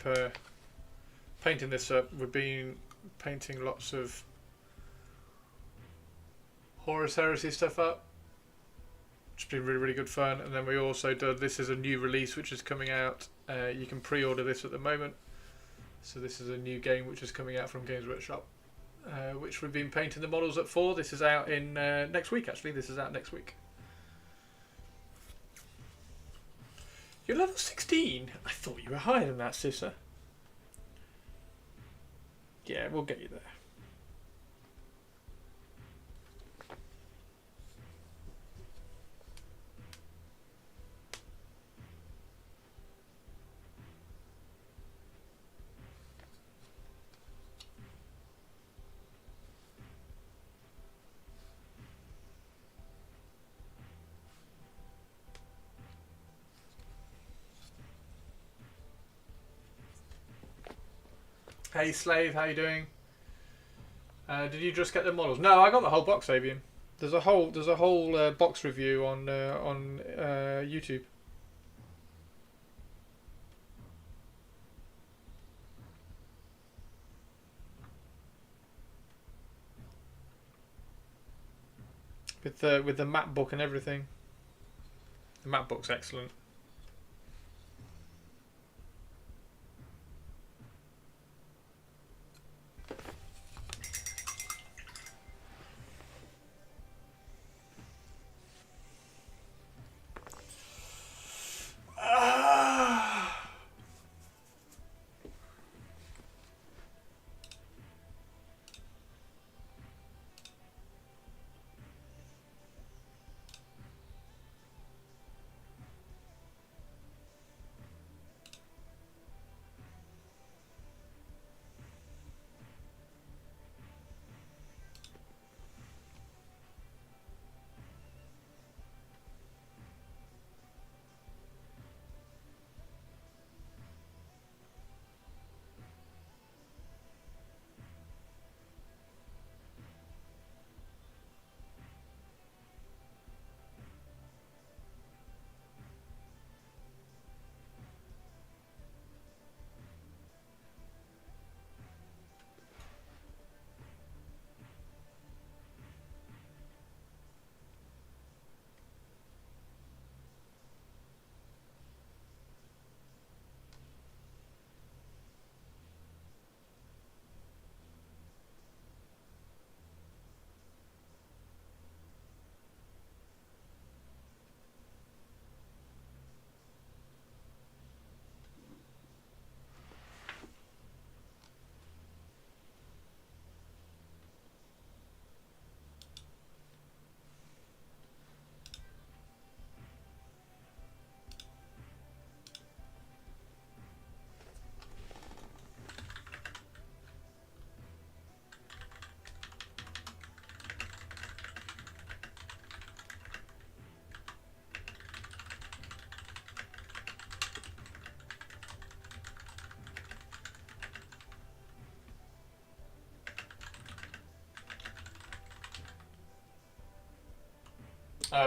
painting this up. We've been painting lots of Horus Heresy stuff up. It's been really, really good fun. And then we also did, this is a new release which is coming out. You can pre-order this at the moment. So this is a new game which is coming out from Games Workshop, which we've been painting the models up for. This is out in next week, actually. This is out next week. You're level 16? I thought you were higher than that, Sissa. Yeah, we'll get you there. Hey Slave, how you doing? Did you just get the models? No, I got the whole box, Avian. There's a whole box review on YouTube. With the map book and everything. The map book's excellent.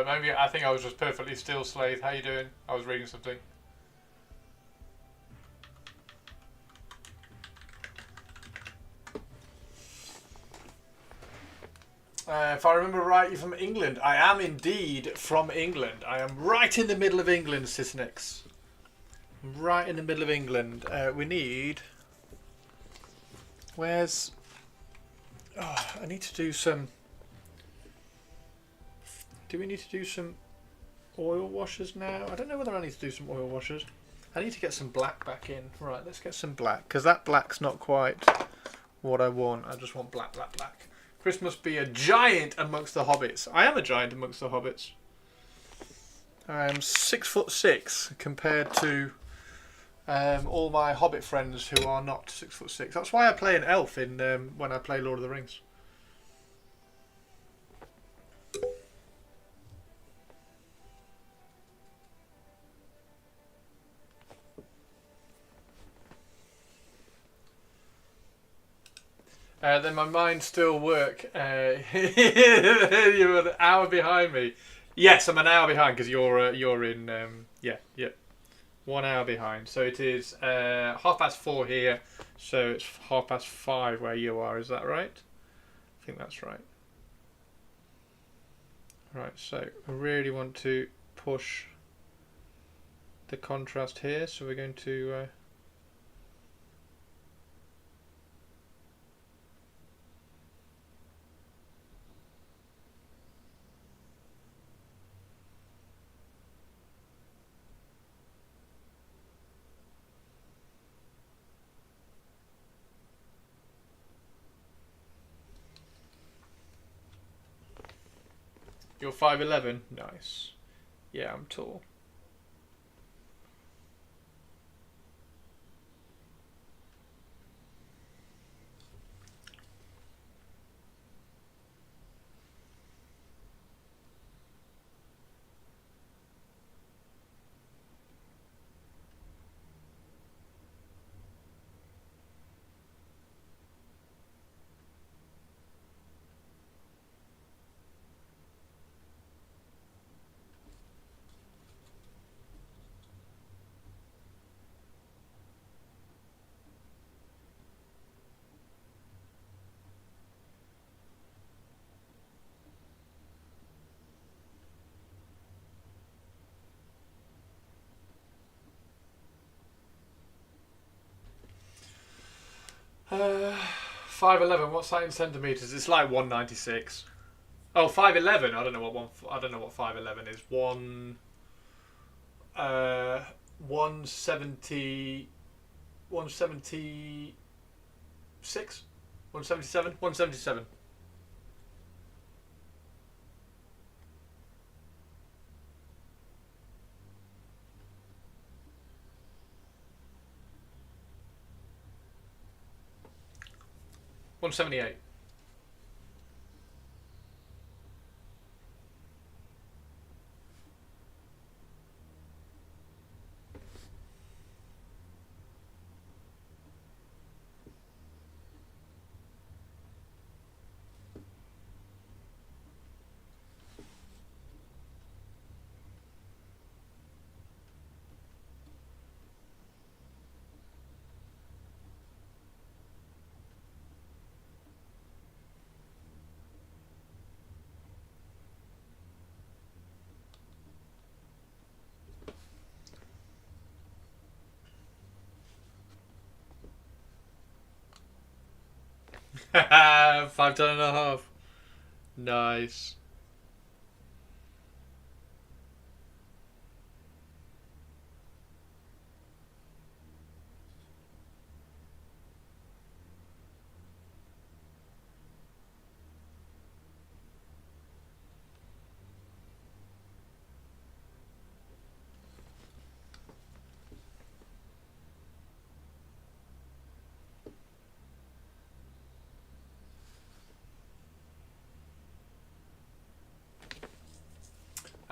Maybe I think I was just perfectly still, Slave. How you doing? I was reading something. If I remember right, you're from England. I am indeed from England. I am right in the middle of England, Sisnix. Right in the middle of England. We need... Where's... Oh, I need to do some... Do we need to do some oil washers now? I don't know whether I need to do some oil washers. I need to get some black back in. Right, let's get some black, because that black's not quite what I want. I just want black, black, black. Chris must be a giant amongst the hobbits. I am a giant amongst the hobbits. I am 6'6" compared to all my hobbit friends who are not 6'6". That's why I play an elf in when I play Lord of the Rings. Then my mind still work. You're an hour behind me. Yes, I'm an hour behind because you're in. Yeah. 1 hour behind. So it is 4:30 here. So it's 5:30 where you are. Is that right? I think that's right. Right. So I really want to push the contrast here. So we're going to. You're 5'11". Nice. Yeah, I'm tall. Uh, 5'11". What's that in centimeters? It's like 196. Oh, 5'11". I don't know what 5'11 is. 170. 176. 177. 177. $178. $5.50. Nice.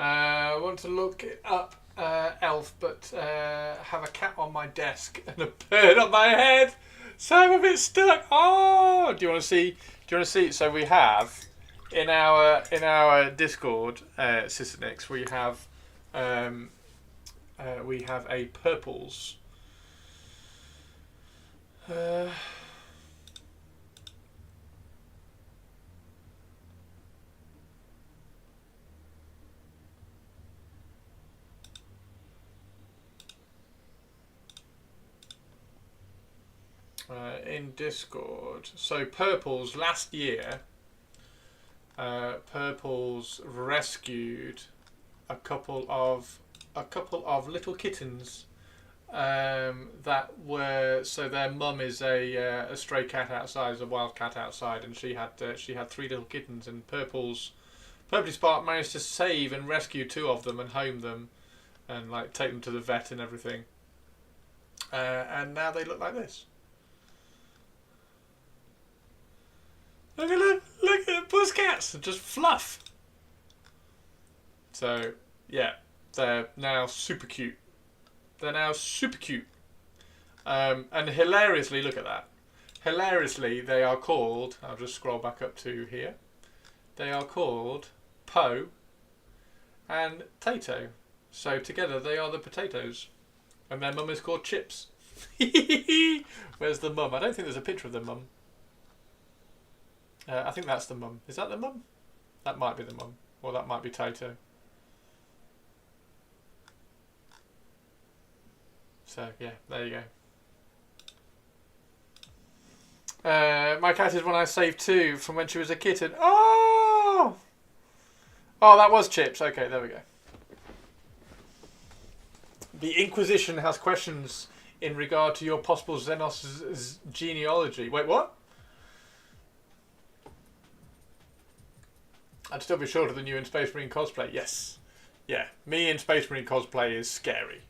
I want to look it up, elf, but have a cat on my desk and a bird on my head, so I'm a bit stuck. Oh, do you want to see? So we have in our Discord, Sisternicks, we have a purples. In Discord. So purples last year. Purples rescued a couple of little kittens that were so their mum is a stray cat outside, a wild cat outside, and she had 3 little kittens, and Purple's Purpley Spark managed to save and rescue 2 of them and home them, and like take them to the vet and everything. And now they look like this. Look at the pussycats, just fluff. So yeah, they're now super cute. They're now super cute. And hilariously, look at that. Hilariously, they are called, I'll just scroll back up to here. They are called Poe and Tato. So together they are the potatoes. And their mum is called Chips. Where's the mum? I don't think there's a picture of the mum. I think that's the mum. Is that the mum? That might be the mum. Or that might be Tato. So yeah, there you go. My cat is one I saved too from when she was a kitten. Oh! Oh, that was Chips. Okay, there we go. The Inquisition has questions in regard to your possible Xenos genealogy. Wait, what? I'd still be shorter than you in Space Marine cosplay. Yes. Yeah, me in Space Marine cosplay is scary.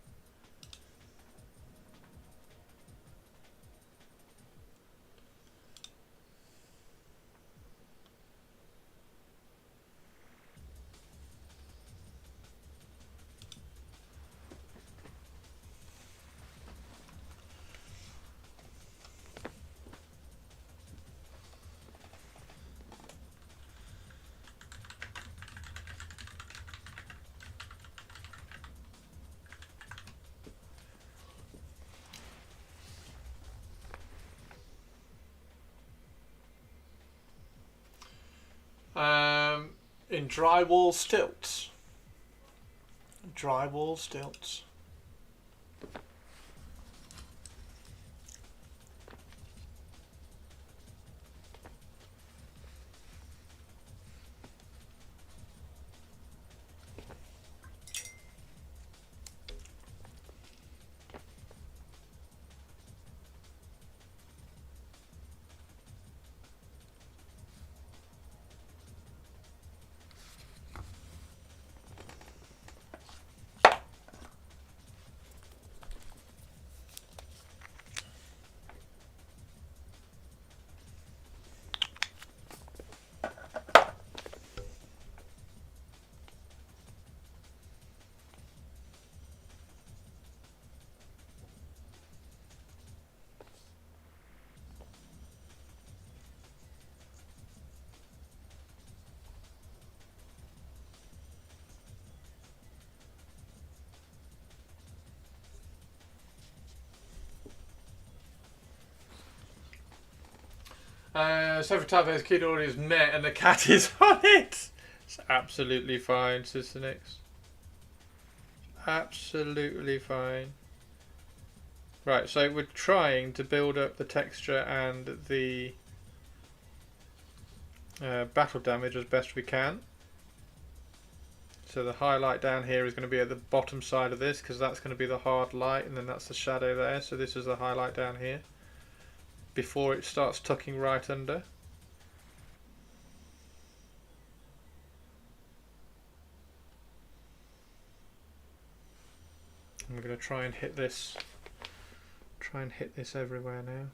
In drywall stilts. Drywall stilts. Sofa Tave's kid order is met and the cat is on it. It's absolutely fine, Sister Nix. Absolutely fine. Right, so we're trying to build up the texture and the battle damage as best we can. So the highlight down here is going to be at the bottom side of this because that's going to be the hard light, and then that's the shadow there. So this is the highlight down here before it starts tucking right under. And we're going to try and hit this everywhere now.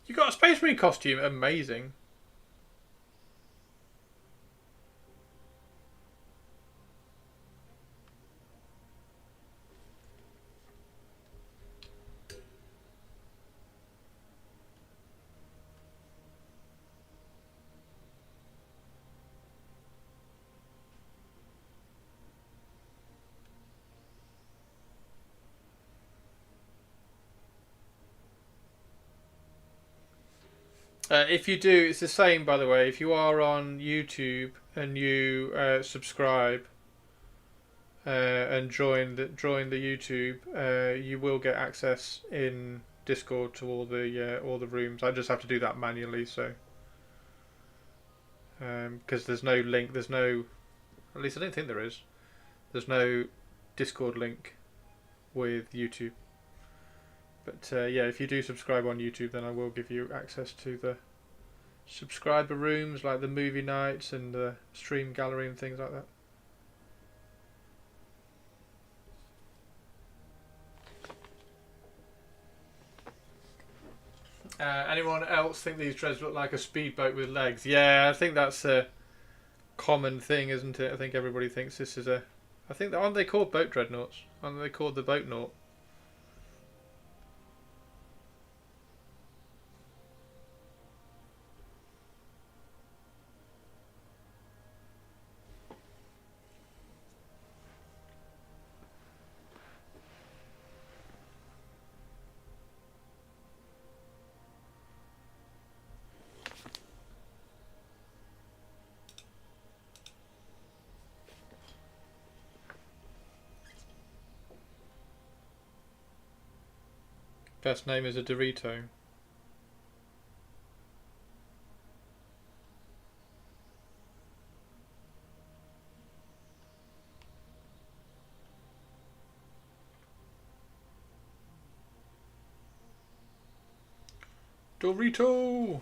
You got a Space Marine costume? Amazing. If you do, it's the same, by the way. If you are on YouTube and you subscribe and join the YouTube, you will get access in Discord to all the rooms. I just have to do that manually, so because there's no link, there's no, at least I don't think there is. There's no Discord link with YouTube. But yeah, if you do subscribe on YouTube, then I will give you access to the subscriber rooms, like the movie nights and the stream gallery and things like that. Anyone else think these dreads look like a speedboat with legs? Yeah, I think that's a common thing, isn't it? I think everybody thinks this is a... I think, aren't they called boat dreadnoughts? Aren't they called the boatnaut? Best name is a Deredeo. Dorito!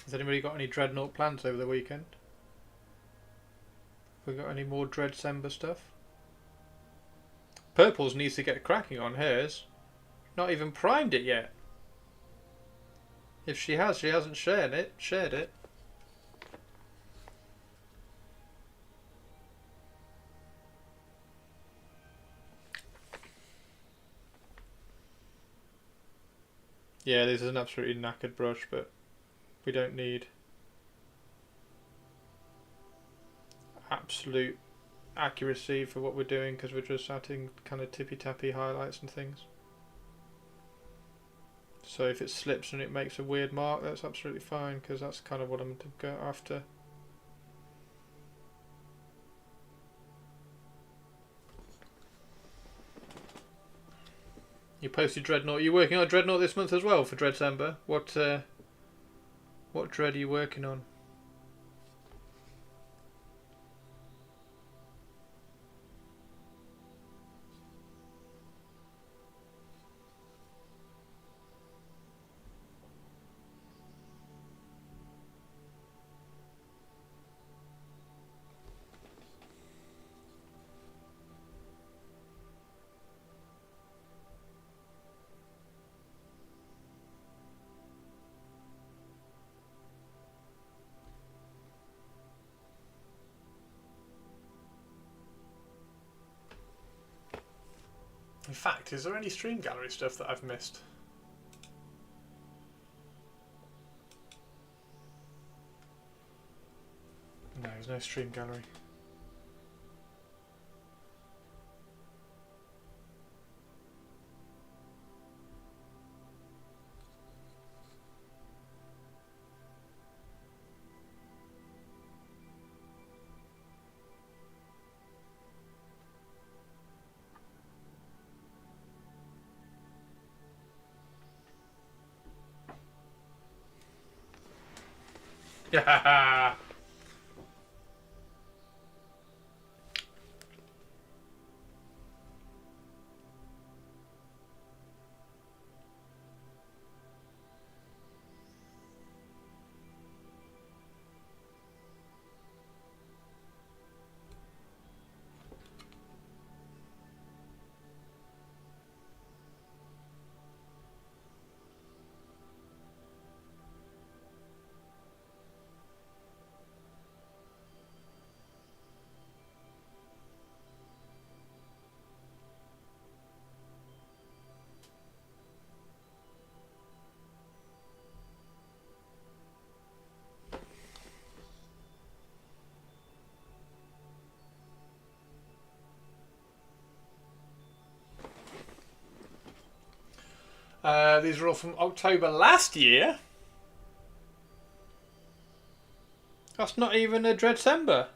Has anybody got any Dreadnought plans over the weekend? Have we got any more Dreadcember stuff? Purples needs to get cracking on hers. Not even primed it yet. If she has, she hasn't shared it. Yeah, this is an absolutely knackered brush, but we don't need absolute accuracy for what we're doing because we're just adding kind of tippy-tappy highlights and things. So if it slips and it makes a weird mark, that's absolutely fine because that's kind of what I'm going to go after. You posted Dreadnought. Are you working on Dreadnought this month as well for Dreadcember? What Dread are you working on? In fact, is there any stream gallery stuff that I've missed? No, there's no stream gallery. Yeah. These are all from October last year. That's not even a Dreadcember.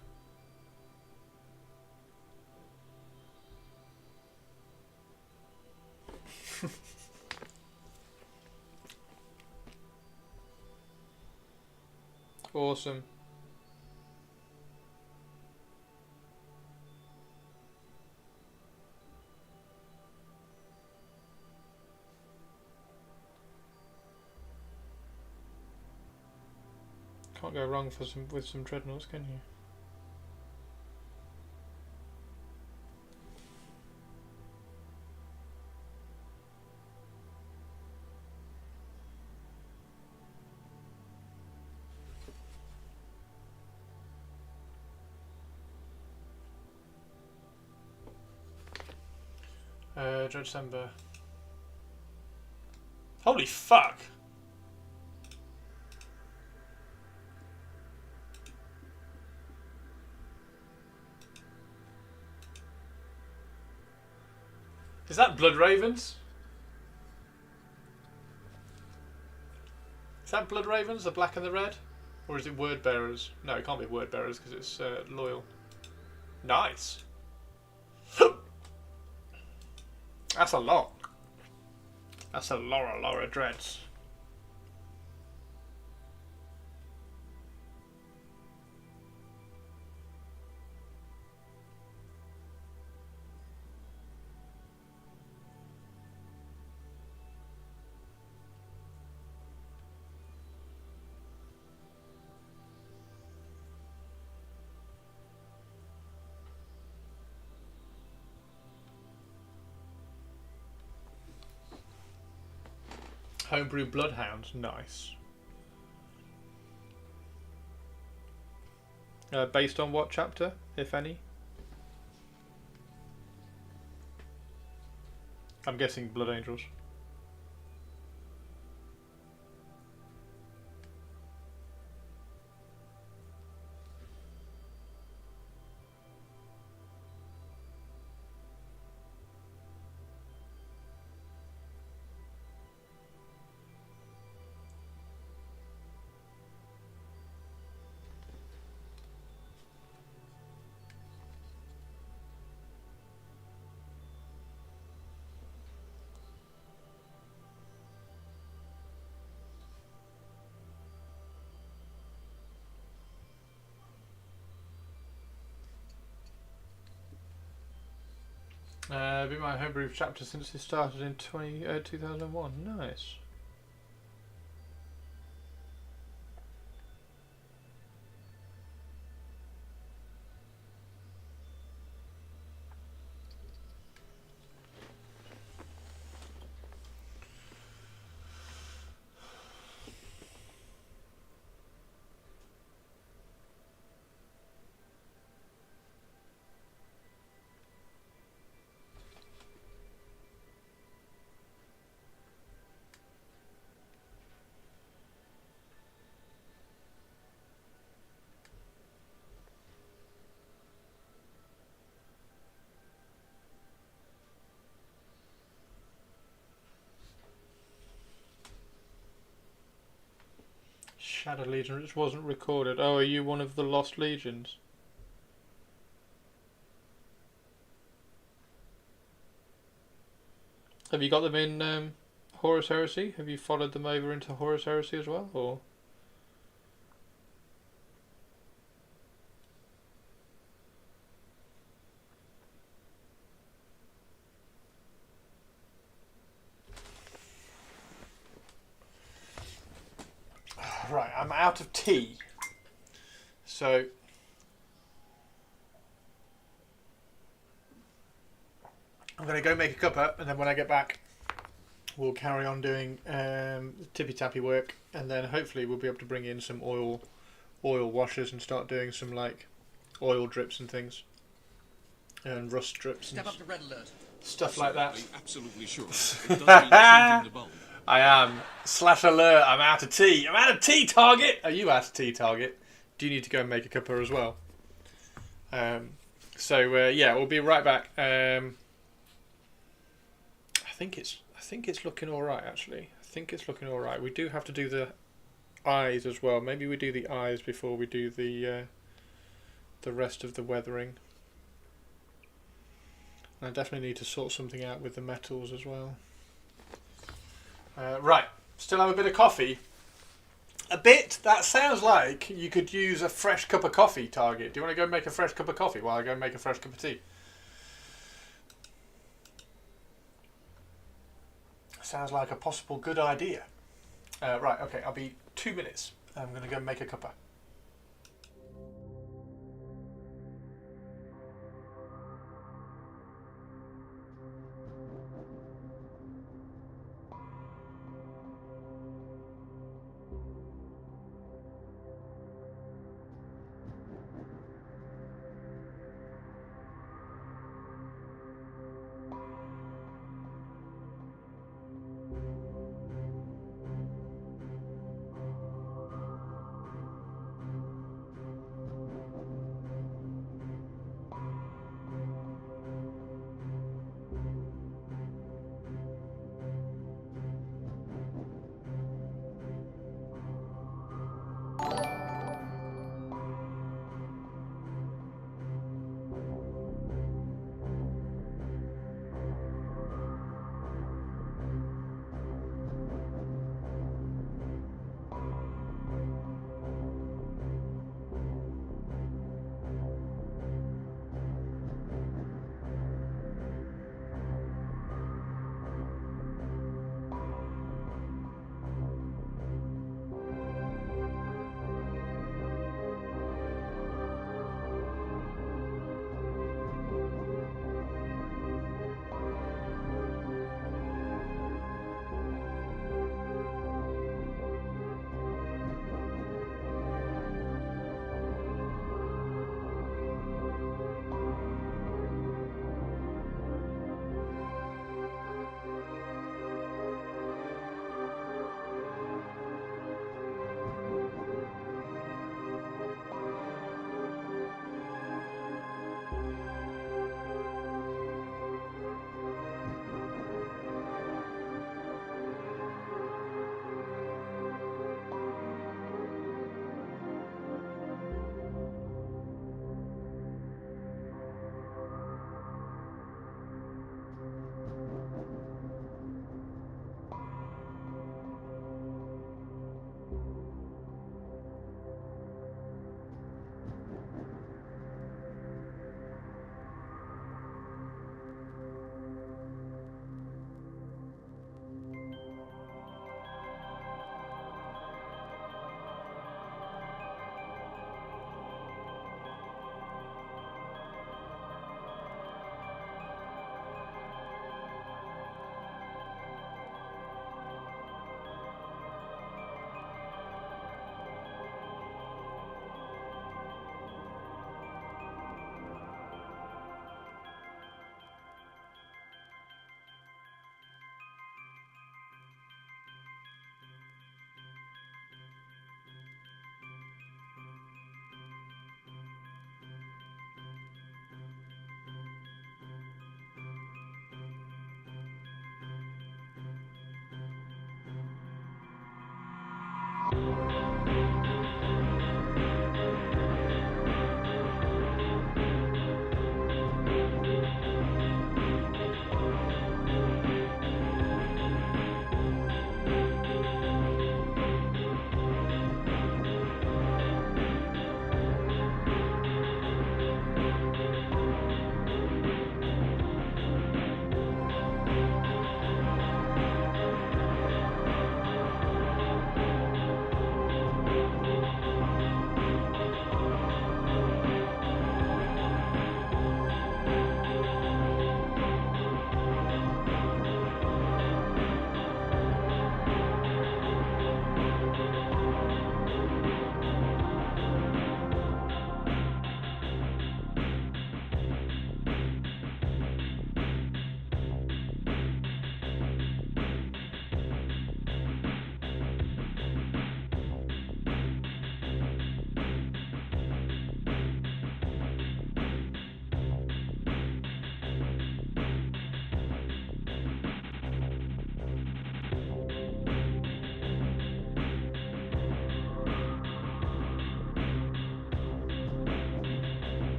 Awesome. Can't go wrong with some Dreadnoughts, can you? Dreadcember. Holy fuck! Is that Blood Ravens? Is that Blood Ravens, the black and the red? Or is it Word Bearers? No, it can't be Word Bearers because it's loyal. Nice! That's a lot. That's a lot of dreads. Homebrew Bloodhounds, nice. Based on what chapter, if any? I'm guessing Blood Angels. Been my homebrew chapter since it started in 2001. Nice. Shadow Legion, which wasn't recorded. Oh, are you one of the Lost Legions? Have you got them in Horus Heresy? Have you followed them over into Horus Heresy as well, or? Right, I'm out of tea, so I'm going to go make a cuppa, and then when I get back we'll carry on doing tippy tappy work, and then hopefully we'll be able to bring in some oil washers and start doing some like oil drips and things, and rust drips and Step up to red alert. stuff like that. Absolutely sure. It does mean changing the bulb. I am. Slash alert, I'm out of tea. I'm out of tea, Target! Are you out of tea, Target? Do you need to go and make a cuppa as well? Yeah, we'll be right back. I think it's looking alright, actually. I think it's looking alright. We do have to do the eyes as well. Maybe we do the eyes before we do the rest of the weathering. And I definitely need to sort something out with the metals as well. Right, still have a bit of coffee. A bit? That sounds like you could use a fresh cup of coffee, Target. Do you want to go make a fresh cup of coffee while I go make a fresh cup of tea? Sounds like a possible good idea. Right, okay, I'll be 2 minutes. I'm going to go make a cuppa.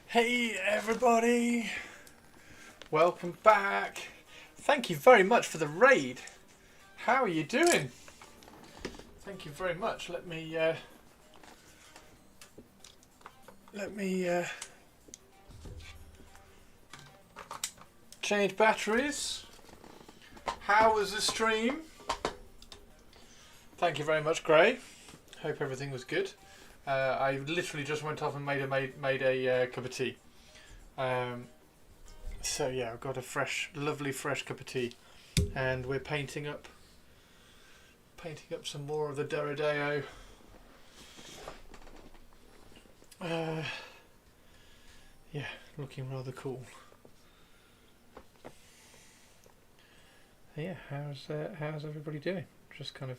Hey everybody, welcome back. Thank you very much for the raid. How are you doing? Thank you very much. Let me change batteries. How was the stream? Thank you very much, Gray. Hope everything was good. I literally just went off and made a cup of tea. So yeah, I've got a lovely fresh cup of tea, and we're painting up some more of the Deredeo. Yeah, looking rather cool. Yeah, how's everybody doing? Just kind of.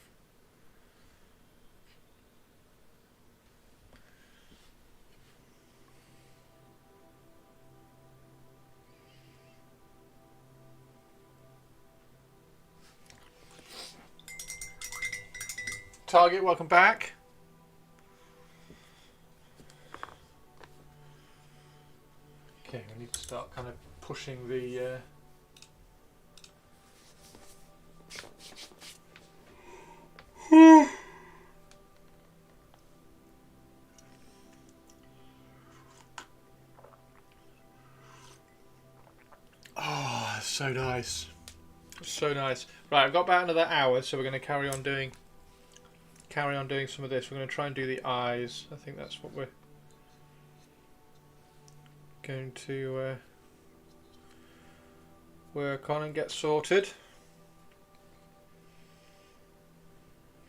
Target, welcome back. Okay, we need to start kind of pushing the. Oh, so nice. So nice. Right, I've got about another hour, so we're going to carry on doing some of this. We're going to try and do the eyes. I think that's what we're going to work on and get sorted.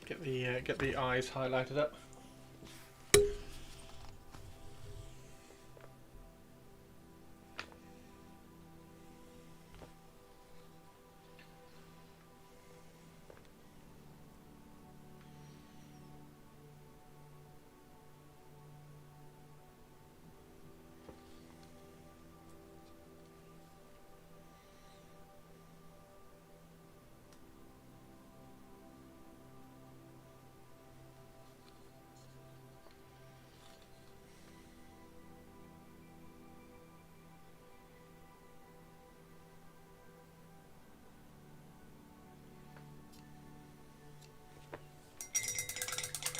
Get the eyes highlighted up.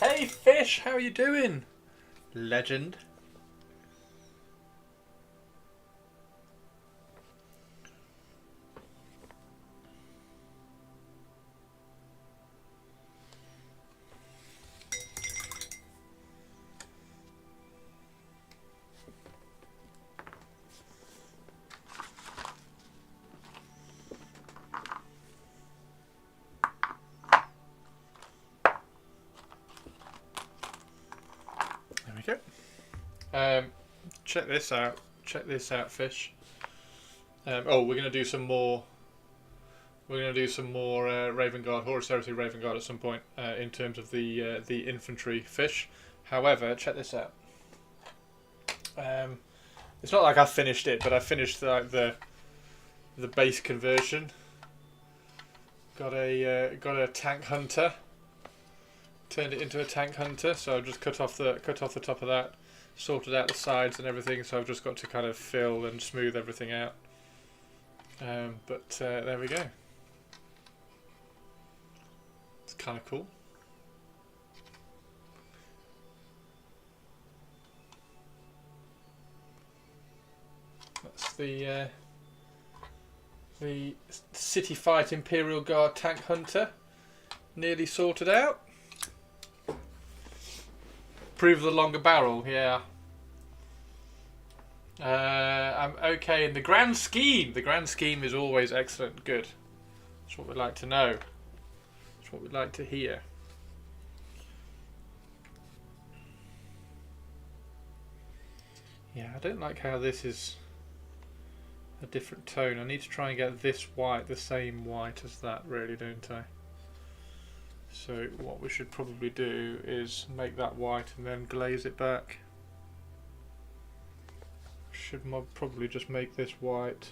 Hey Fish, how are you doing? Legend. There we go. Check this out. Check this out, Fish. Oh, we're gonna do some more. We're gonna do some more Raven Guard, Horus Heresy Raven Guard at some point in terms of the infantry Fish. However, check this out. It's not like I finished it, but I finished the base conversion. Got a tank hunter. Turned it into a tank hunter, so I've just cut off the top of that, sorted out the sides and everything. So I've just got to kind of fill and smooth everything out. But there we go. It's kind of cool. That's the City Fight Imperial Guard tank hunter, nearly sorted out. Prove the longer barrel, yeah. I'm okay in the grand scheme. The grand scheme is always excellent, good. That's what we like to know. That's what we like to hear. Yeah, I don't like how this is a different tone. I need to try and get this white the same white as that, really, don't I? So what we should probably do is make that white and then glaze it back. Should probably just make this white.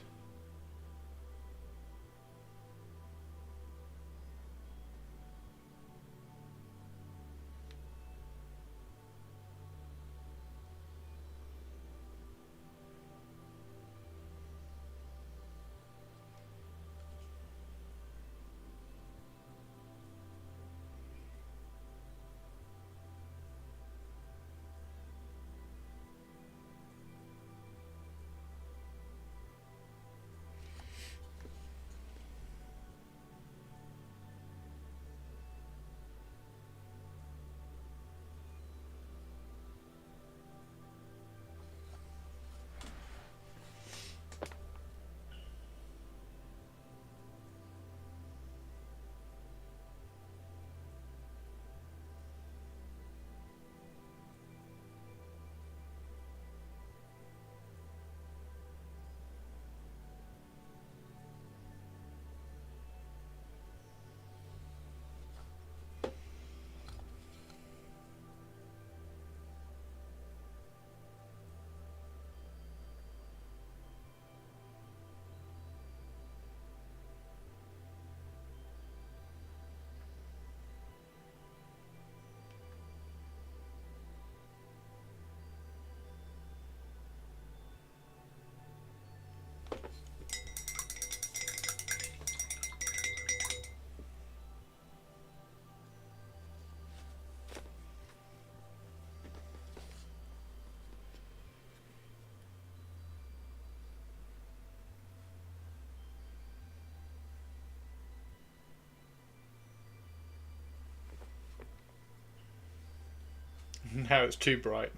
Now it's too bright.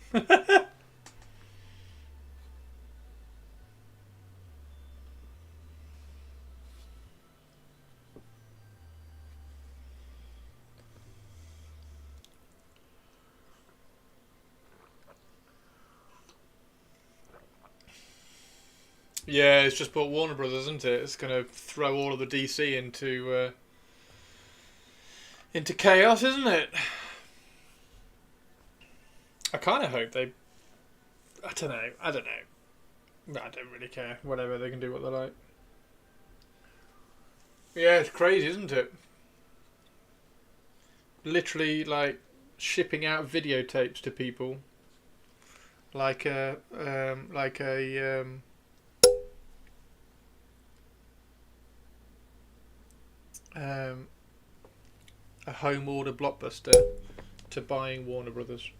Yeah, it's just bought Warner Brothers, isn't it? It's going to throw all of the DC into chaos, isn't it? I kind of hope they. I don't know. I don't really care. Whatever, they can do what they like. Yeah, it's crazy, isn't it? Literally, like shipping out videotapes to people, like a home order blockbuster to buying Warner Brothers.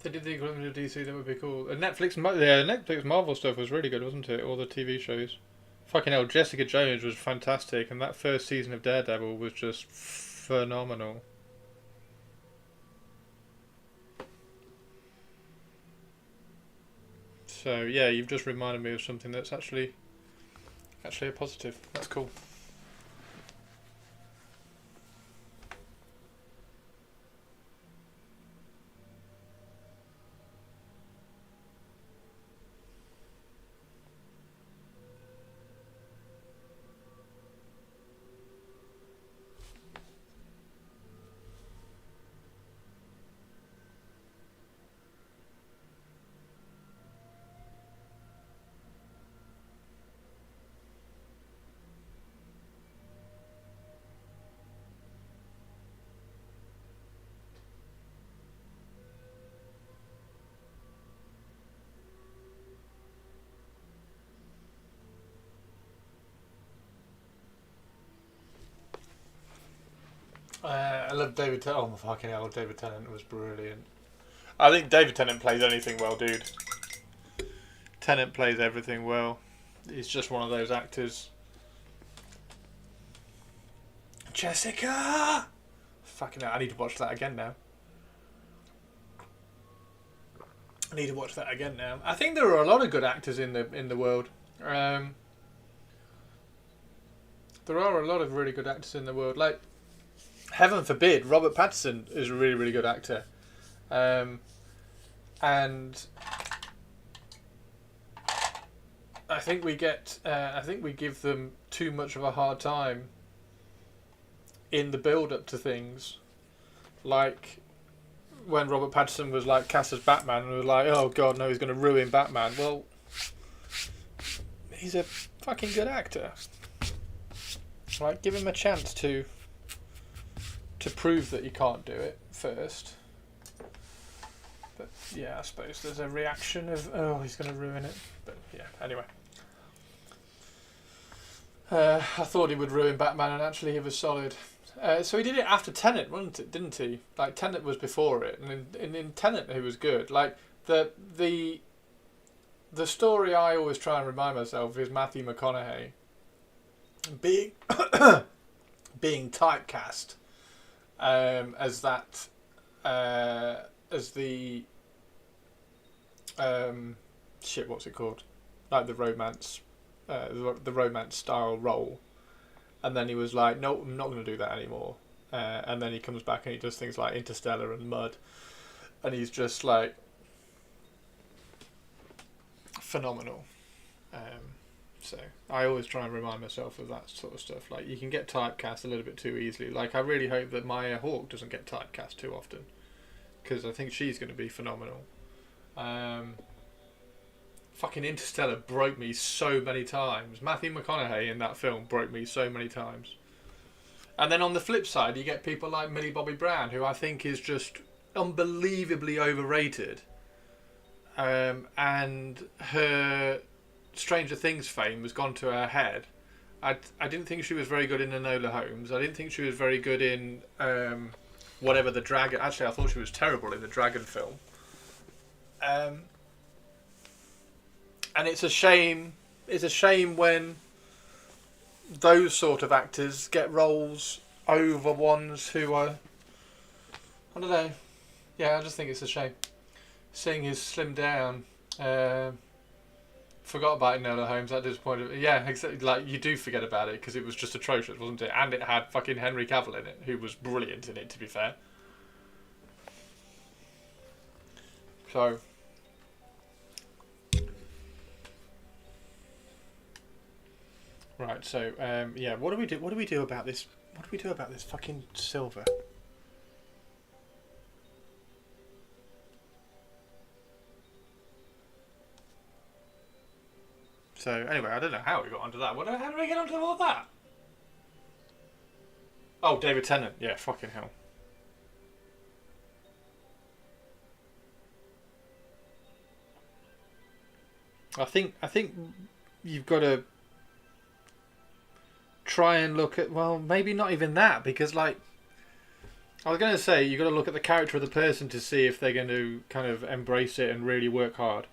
If they did the equivalent of DC, that would be cool. Netflix Marvel stuff was really good, wasn't it? All the TV shows. Fucking hell, Jessica Jones was fantastic, and that first season of Daredevil was just phenomenal. So yeah, you've just reminded me of something that's actually a positive. That's cool. I love David Tennant. Oh my fucking hell, David Tennant was brilliant. I think David Tennant plays anything well, dude. Tennant plays everything well. He's just one of those actors. Jessica! Fucking hell, I need to watch that again now. I think there are a lot of good actors in the world. There are a lot of really good actors in the world. Like, heaven forbid, Robert Pattinson is a really, really good actor. And I think we give them too much of a hard time in the build-up to things. Like, when Robert Pattinson was like cast as Batman, and we were like, oh god, no, he's going to ruin Batman. Well, he's a fucking good actor. Like, give him a chance to prove that he can't do it first. But yeah, I suppose there's a reaction of, oh, he's going to ruin it. But yeah, anyway. I thought he would ruin Batman, and actually he was solid. So he did it after Tenet, didn't he? Like, Tenet was before it, and in Tenet he was good. Like, the story I always try and remind myself is Matthew McConaughey being being typecast as that as the what's it called? Like the romance style role. And then he was like, no, I'm not going to do that anymore. And then he comes back and he does things like Interstellar and Mud. And he's just like phenomenal. So I always try and remind myself of that sort of stuff. Like, you can get typecast a little bit too easily. Like, I really hope that Maya Hawke doesn't get typecast too often. Because I think she's going to be phenomenal. Fucking Interstellar broke me so many times. Matthew McConaughey in that film broke me so many times. And then on the flip side, you get people like Millie Bobby Brown, who I think is just unbelievably overrated. And her Stranger Things fame has gone to her head. I didn't think she was very good in Enola Holmes. I didn't think she was very good in whatever the Dragon... Actually, I thought she was terrible in the Dragon film. And it's a shame. It's a shame when those sort of actors get roles over ones who are, I don't know. Yeah, I just think it's a shame. Seeing his slim down. Forgot about Enola Holmes. That disappointed. Yeah, exactly. Like, you do forget about it because it was just atrocious, wasn't it? And it had fucking Henry Cavill in it, who was brilliant in it, to be fair. So. Right, so yeah, what do we do? What do we do about this? What do we do about this fucking silver? So anyway, I don't know how we got onto that. How did we get onto all that? Oh, David Tennant. Yeah, fucking hell. I think you've got to try and look at, well, maybe not even that, because, like, I was going to say you've got to look at the character of the person to see if they're going to kind of embrace it and really work hard.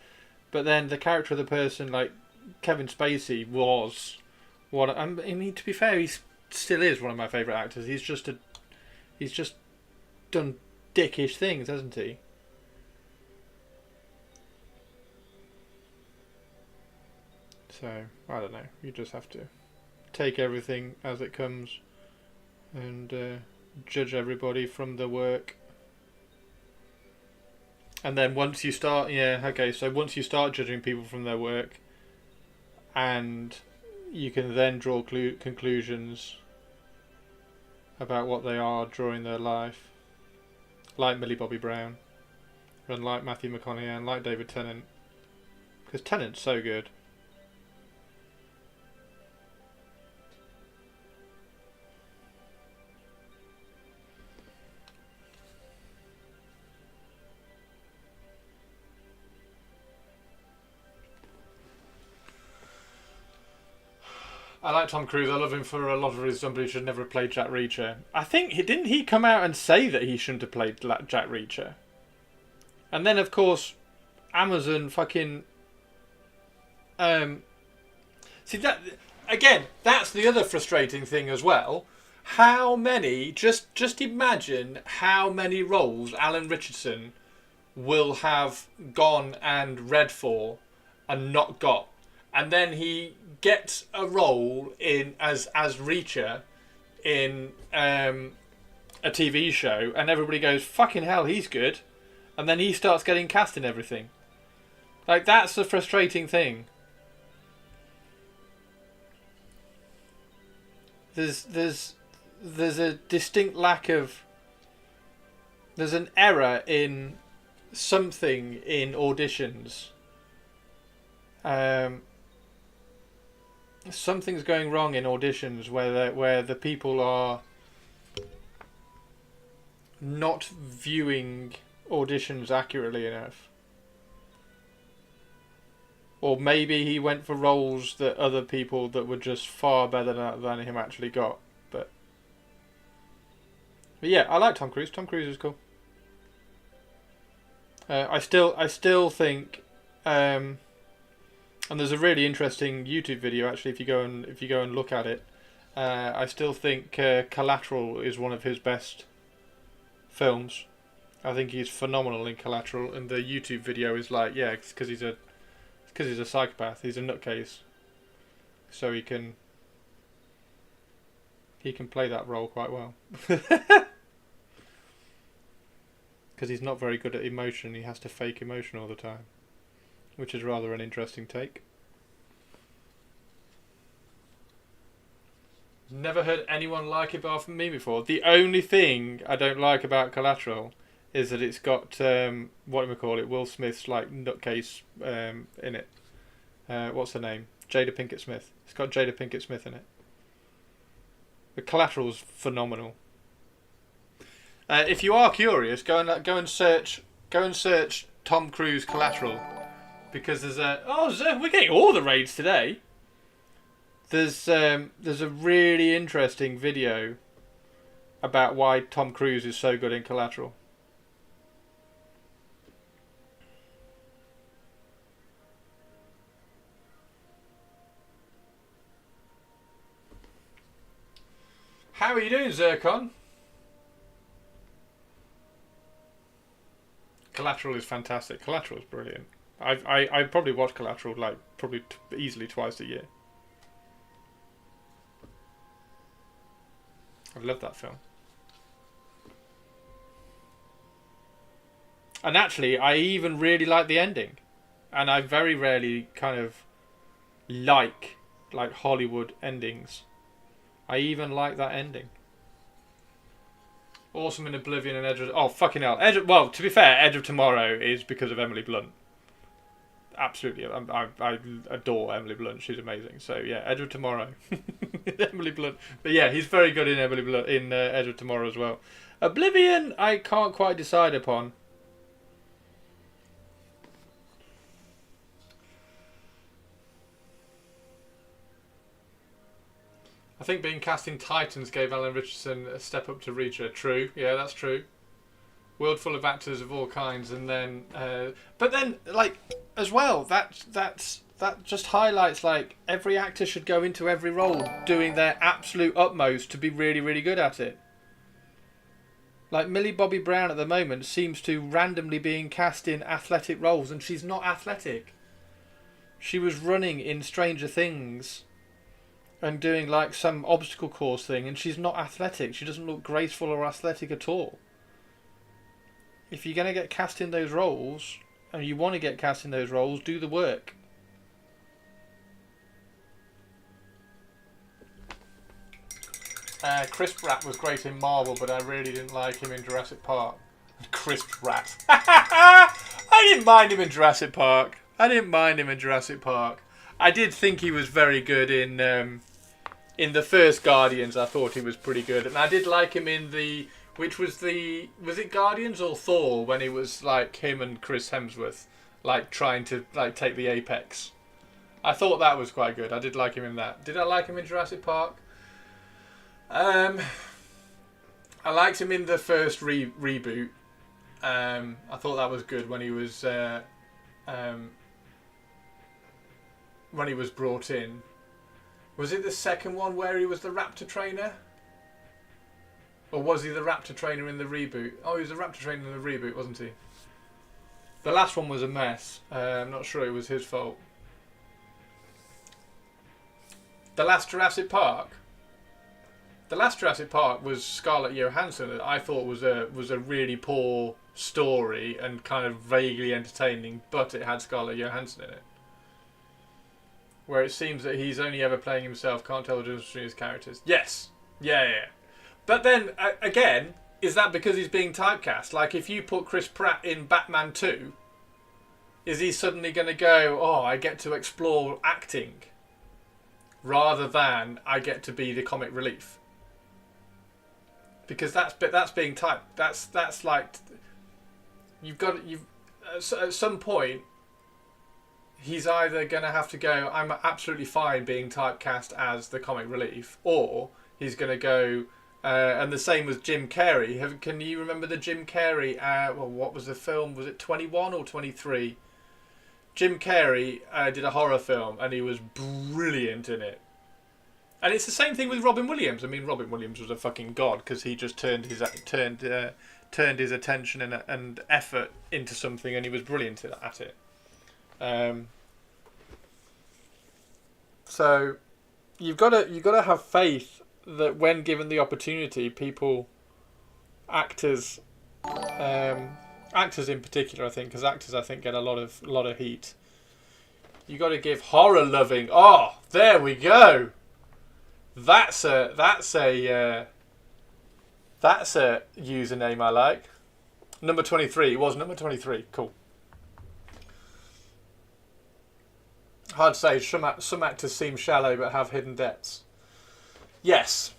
But then the character of the person, like Kevin Spacey, was what I mean. To be fair, he still is one of my favourite actors. He's just done dickish things, hasn't he? So I don't know. You just have to take everything as it comes and judge everybody from the work. And then once you start, so once you start judging people from their work, and you can then draw conclusions about what they are during their life, like Millie Bobby Brown, and like Matthew McConaughey, and like David Tennant, because Tennant's so good. I like Tom Cruise. I love him for a lot of reasons. Somebody should never have played Jack Reacher. I think didn't he come out and say that he shouldn't have played Jack Reacher? And then of course, Amazon fucking. See that again. That's the other frustrating thing as well. How many? Just imagine how many roles Alan Richardson will have gone and read for and not got. And then he gets a role in as Reacher in a TV show, and everybody goes, "Fucking hell, he's good," and then he starts getting cast in everything. Like that's the frustrating thing. There's a distinct lack of. There's an error in something in auditions. Something's going wrong in auditions where the people are not viewing auditions accurately enough. Or maybe he went for roles that other people that were just far better than him actually got. But yeah, I like Tom Cruise. Tom Cruise is cool. I still think. And there's a really interesting YouTube video actually. If you go and look at it, I still think Collateral is one of his best films. I think he's phenomenal in Collateral, and the YouTube video is like, yeah, it's because he's a psychopath. He's a nutcase, so he can play that role quite well. Because he's not very good at emotion. He has to fake emotion all the time. Which is rather an interesting take. Never heard anyone like it apart from me before. The only thing I don't like about Collateral is that it's got Will Smith's like nutcase in it. What's her name? Jada Pinkett Smith. It's got Jada Pinkett Smith in it. The Collateral's phenomenal. If you are curious, go and search Tom Cruise Collateral. Because there's we're getting all the raids today. There's a really interesting video about why Tom Cruise is so good in Collateral. How are you doing, Zircon? Collateral is fantastic. Collateral is brilliant. I probably watch Collateral like easily twice a year. I love that film. And actually, I even really like the ending. And I very rarely kind of like Hollywood endings. I even like that ending. Awesome in Oblivion and Edge of... Oh, fucking hell. Well, to be fair, Edge of Tomorrow is because of Emily Blunt. Absolutely, I adore Emily Blunt. She's amazing. So yeah, Edge of Tomorrow, Emily Blunt. But yeah, he's very good in Emily Blunt in Edge of Tomorrow as well. Oblivion, I can't quite decide upon. I think being cast in Titans gave Alan Richardson a step up to Reacher. True, yeah, that's true. World full of actors of all kinds, and then, but then like as well, that just highlights like every actor should go into every role doing their absolute utmost to be really, really good at it. Like Millie Bobby Brown at the moment seems to randomly being cast in athletic roles, and she's not athletic. She was running in Stranger Things and doing like some obstacle course thing, and she's not athletic. She doesn't look graceful or athletic at all. If you're going to get cast in those roles, and you want to get cast in those roles, do the work. Chris Pratt was great in Marvel, but I really didn't like him in Jurassic Park. Chris Pratt. I didn't mind him in Jurassic Park. I did think he was very good in the first Guardians. I thought he was pretty good, and I did like him in the... Which was it Guardians or Thor, when it was like him and Chris Hemsworth like trying to like take the apex? I thought that was quite good. I did like him in that. Did I like him in Jurassic Park? I liked him in the first reboot. I thought that was good when he was brought in. Was it the second one where he was the raptor trainer? Or was he the raptor trainer in the reboot? Oh, he was the raptor trainer in the reboot, wasn't he? The last one was a mess. I'm not sure it was his fault. The last Jurassic Park. The last Jurassic Park was Scarlett Johansson. That I thought was a really poor story and kind of vaguely entertaining, but it had Scarlett Johansson in it. Where it seems that he's only ever playing himself, can't tell the difference between his characters. Yes. Yeah. But then, again, is that because he's being typecast? Like, if you put Chris Pratt in Batman 2, is he suddenly going to go, oh, I get to explore acting, rather than I get to be the comic relief? Because that's being typed. That's like, at some point, he's either going to have to go, I'm absolutely fine being typecast as the comic relief, or he's going to go, and the same with Jim Carrey. Can you remember the Jim Carrey, what was the film? Was it 21 or 23? Jim Carrey did a horror film, and he was brilliant in it. And it's the same thing with Robin Williams. I mean, Robin Williams was a fucking god, because he just turned his attention and effort into something, and he was brilliant at it. So you've got to have faith that when given the opportunity, actors in particular, I think, because actors I think get a lot of heat. You got to give horror loving. Oh, there we go. That's a username I like. Number 23. It was number 23. Cool. Hard to say. Some actors seem shallow but have hidden depths. Yes.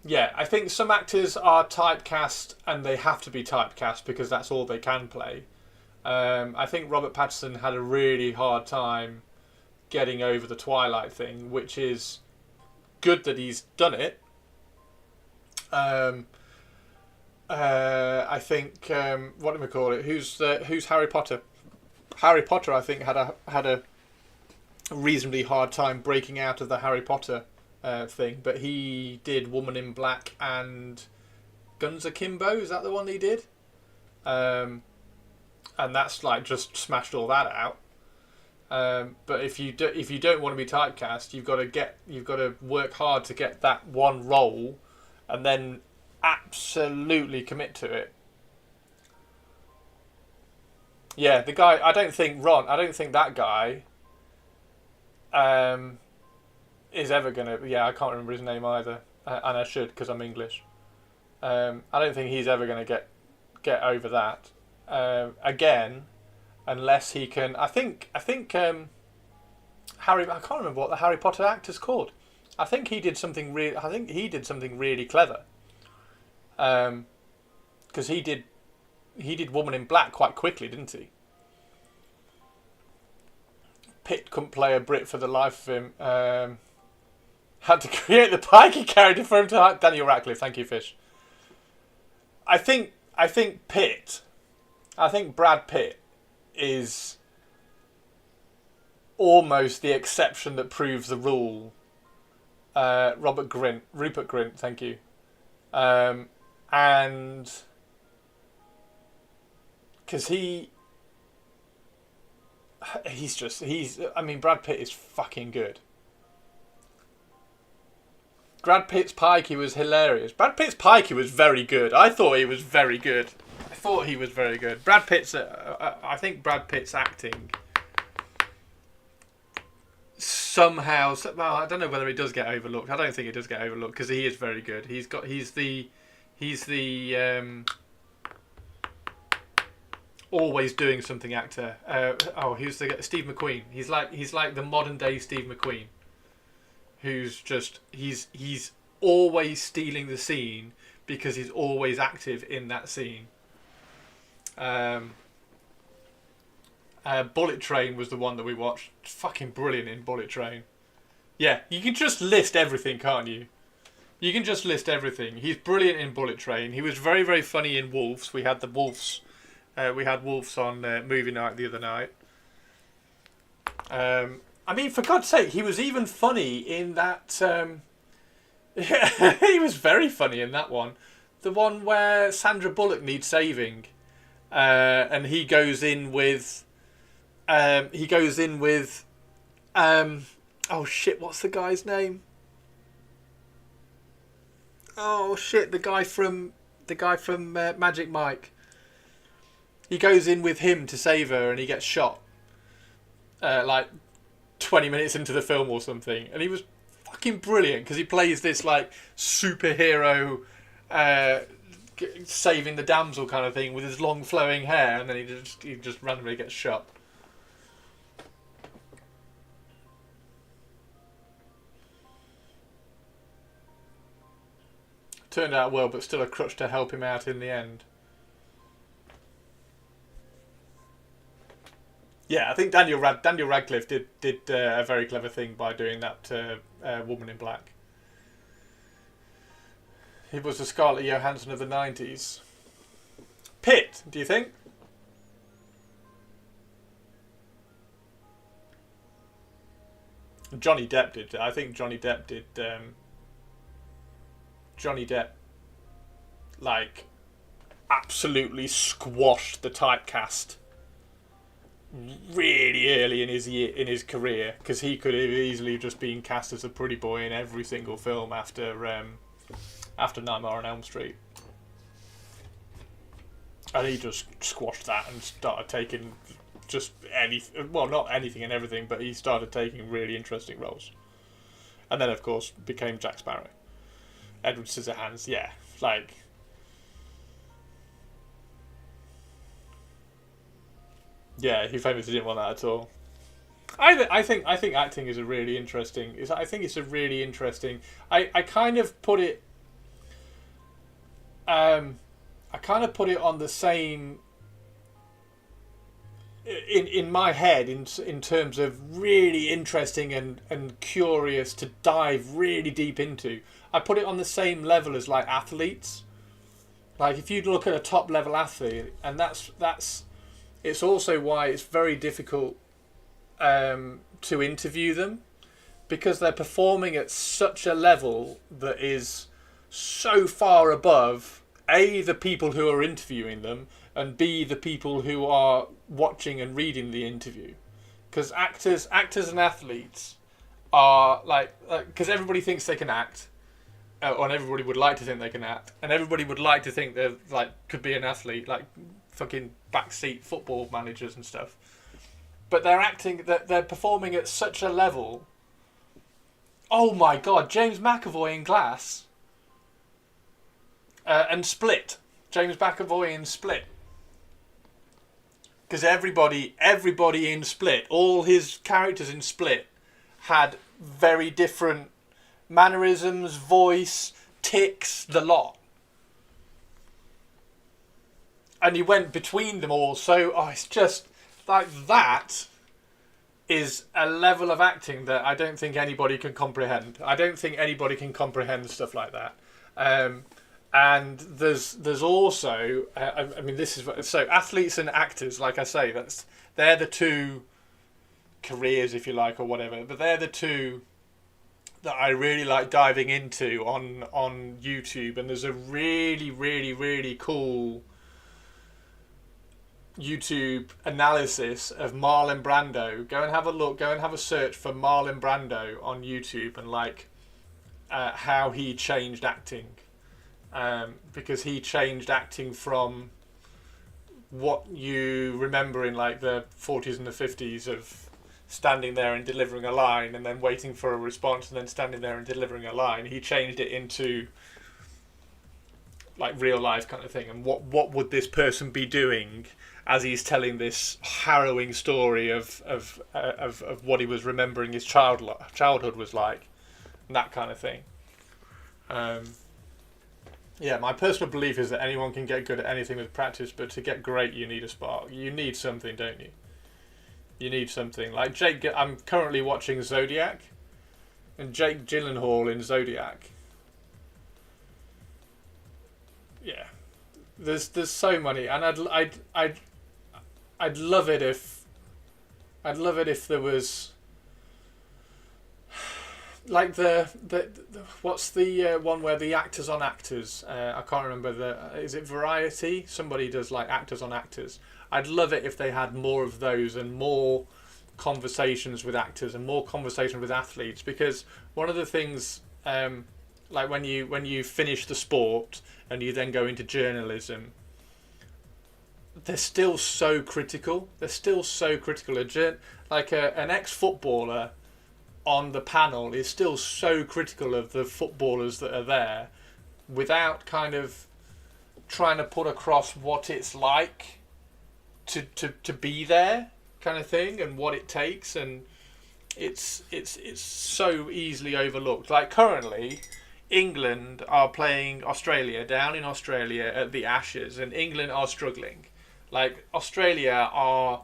Yeah, I think some actors are typecast and they have to be typecast because that's all they can play. I think Robert Pattinson had a really hard time getting over the Twilight thing, which is good that he's done it. I think what do we call it? Who's Harry Potter? Harry Potter, I think, had a reasonably hard time breaking out of the Harry Potter thing, but he did Woman in Black and Guns Akimbo. Is that the one he did? And that's like just smashed all that out. But if you don't want to be typecast, you've got to work hard to get that one role, and then absolutely commit to it. Yeah, the guy. I don't think that guy is ever gonna. Yeah, I can't remember his name either, and I should because I'm English. I don't think he's ever gonna get over that again, unless he can. I think Harry. I can't remember what the Harry Potter actor's called. I think he did something really clever. Because he did Woman in Black quite quickly, didn't he? Pitt couldn't play a Brit for the life of him. Had to create the Pikey character for him to Daniel Radcliffe. Thank you, Fish. I think Brad Pitt is almost the exception that proves the rule. Rupert Grint, thank you. And because Brad Pitt is fucking good. Brad Pitt's Pikey was hilarious. Brad Pitt's Pikey was very good. I thought he was very good. Brad Pitt's, I think Brad Pitt's acting somehow, well, I don't know whether it does get overlooked. I don't think it does get overlooked because he is very good. He's the always doing something actor. He's the Steve McQueen. He's like the modern day Steve McQueen, who's just he's always stealing the scene because he's always active in that scene. Bullet Train was the one that we watched. Fucking brilliant in Bullet Train. Yeah, you can just list everything, can't you? You can just list everything. He's brilliant in Bullet Train. He was very, very funny in Wolves. We had the Wolves. We had Wolves on movie night the other night. I mean, for God's sake, he was even funny in that. He was very funny in that one. The one where Sandra Bullock needs saving, and he goes in with. Oh shit! What's the guy's name? Oh shit! The guy from Magic Mike. He goes in with him to save her, and he gets shot. Like 20 minutes into the film or something, and he was fucking brilliant because he plays this like superhero, saving the damsel kind of thing with his long flowing hair, and then he just randomly gets shot. Turned out well, but still a crutch to help him out in the end. Yeah, I think Daniel Radcliffe did a very clever thing by doing that Woman in Black. He was the Scarlett Johansson of the 90s. Pitt, do you think? Johnny Depp did. I think Johnny Depp did. Johnny Depp, like, absolutely squashed the typecast really early in his career, because he could have easily just been cast as a pretty boy in every single film after Nightmare on Elm Street, and he just squashed that and started taking just not anything and everything, but he started taking really interesting roles, and then of course became Jack Sparrow. Edward Scissorhands, yeah, like. Yeah, he famously didn't want that at all. I think acting is a really interesting. I think it's a really interesting. I kind of put it. I kind of put it on the same. In my head, in terms of really interesting and curious to dive really deep into. I put it on the same level as like athletes. Like if you look at a top level athlete, and that's. It's also why it's very difficult to interview them, because they're performing at such a level that is so far above A, the people who are interviewing them, and B, the people who are watching and reading the interview. Because actors and athletes are like, because everybody thinks they can act, and everybody would like to think they can act, and everybody would like to think they're like could be an athlete, like fucking backseat football managers and stuff. But they're acting, they're performing at such a level. Oh my god, James McAvoy in Glass. And Split. James McAvoy in Split. Because everybody in Split, all his characters in Split, had very different mannerisms, voice, tics, the lot. And he went between them all, so it's just like that is a level of acting that I don't think anybody can comprehend. I don't think anybody can comprehend stuff like that. And there's also, I mean, this is so athletes and actors, like I say, they're the two careers, if you like, or whatever. But they're the two that I really like diving into on YouTube. And there's a really, really, really cool YouTube analysis of Marlon Brando. Go and have a look. Go and have a search for Marlon Brando on YouTube and like how he changed acting, because he changed acting from what you remember in like the 40s and the 50s of standing there and delivering a line and then waiting for a response and then standing there and delivering a line. He changed it into like real life kind of thing, and what would this person be doing as he's telling this harrowing story of what he was remembering his childhood was like, and that kind of thing. Yeah, my personal belief is that anyone can get good at anything with practice, but to get great you need a spark. You need something, don't you? You need something like Jake. I'm currently watching Zodiac, and Jake Gyllenhaal in Zodiac. Yeah, there's so many, and I'd love it if there was like the what's the one where the actors on actors? I can't remember is it Variety? Somebody does like actors on actors. I'd love it if they had more of those and more conversations with actors and more conversations with athletes, because one of the things like when you finish the sport and you then go into journalism, they're still so critical. They're still so critical. Like an ex-footballer on the panel is still so critical of the footballers that are there, without kind of trying to put across what it's like to be there, kind of thing, and what it takes. And it's so easily overlooked. Like currently, England are playing Australia down in Australia at the Ashes, and England are struggling. Like Australia are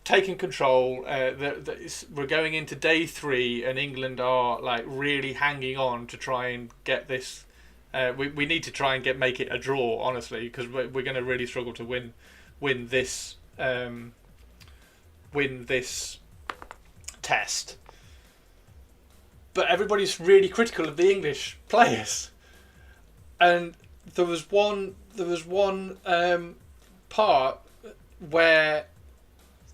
taking control. We're going into day 3, and England are like really hanging on to try and get this. We need to try and make it a draw, honestly, because we're going to really struggle to win this test. But everybody's really critical of the English players, and there was one part where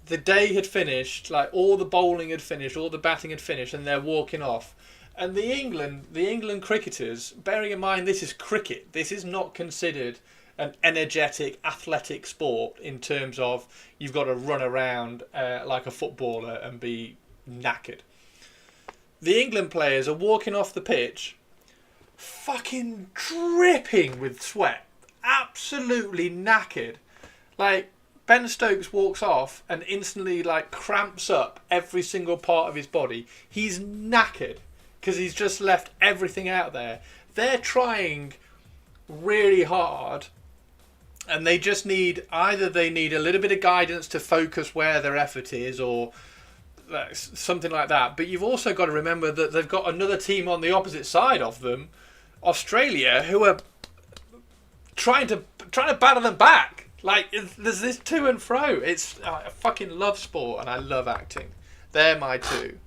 the day had finished, like all the bowling had finished, all the batting had finished, and they're walking off. And the England cricketers, bearing in mind this is cricket, this is not considered an energetic, athletic sport in terms of you've got to run around like a footballer and be knackered. The England players are walking off the pitch, fucking dripping with sweat, absolutely knackered. Like, Ben Stokes walks off and instantly like cramps up every single part of his body. He's knackered because he's just left everything out there. They're trying really hard, and they just need a little bit of guidance to focus where their effort is, or something like that. But you've also got to remember that they've got another team on the opposite side of them, Australia, who are trying to batter them back. Like, there's this to and fro. I fucking love sport, and I love acting. They're my two.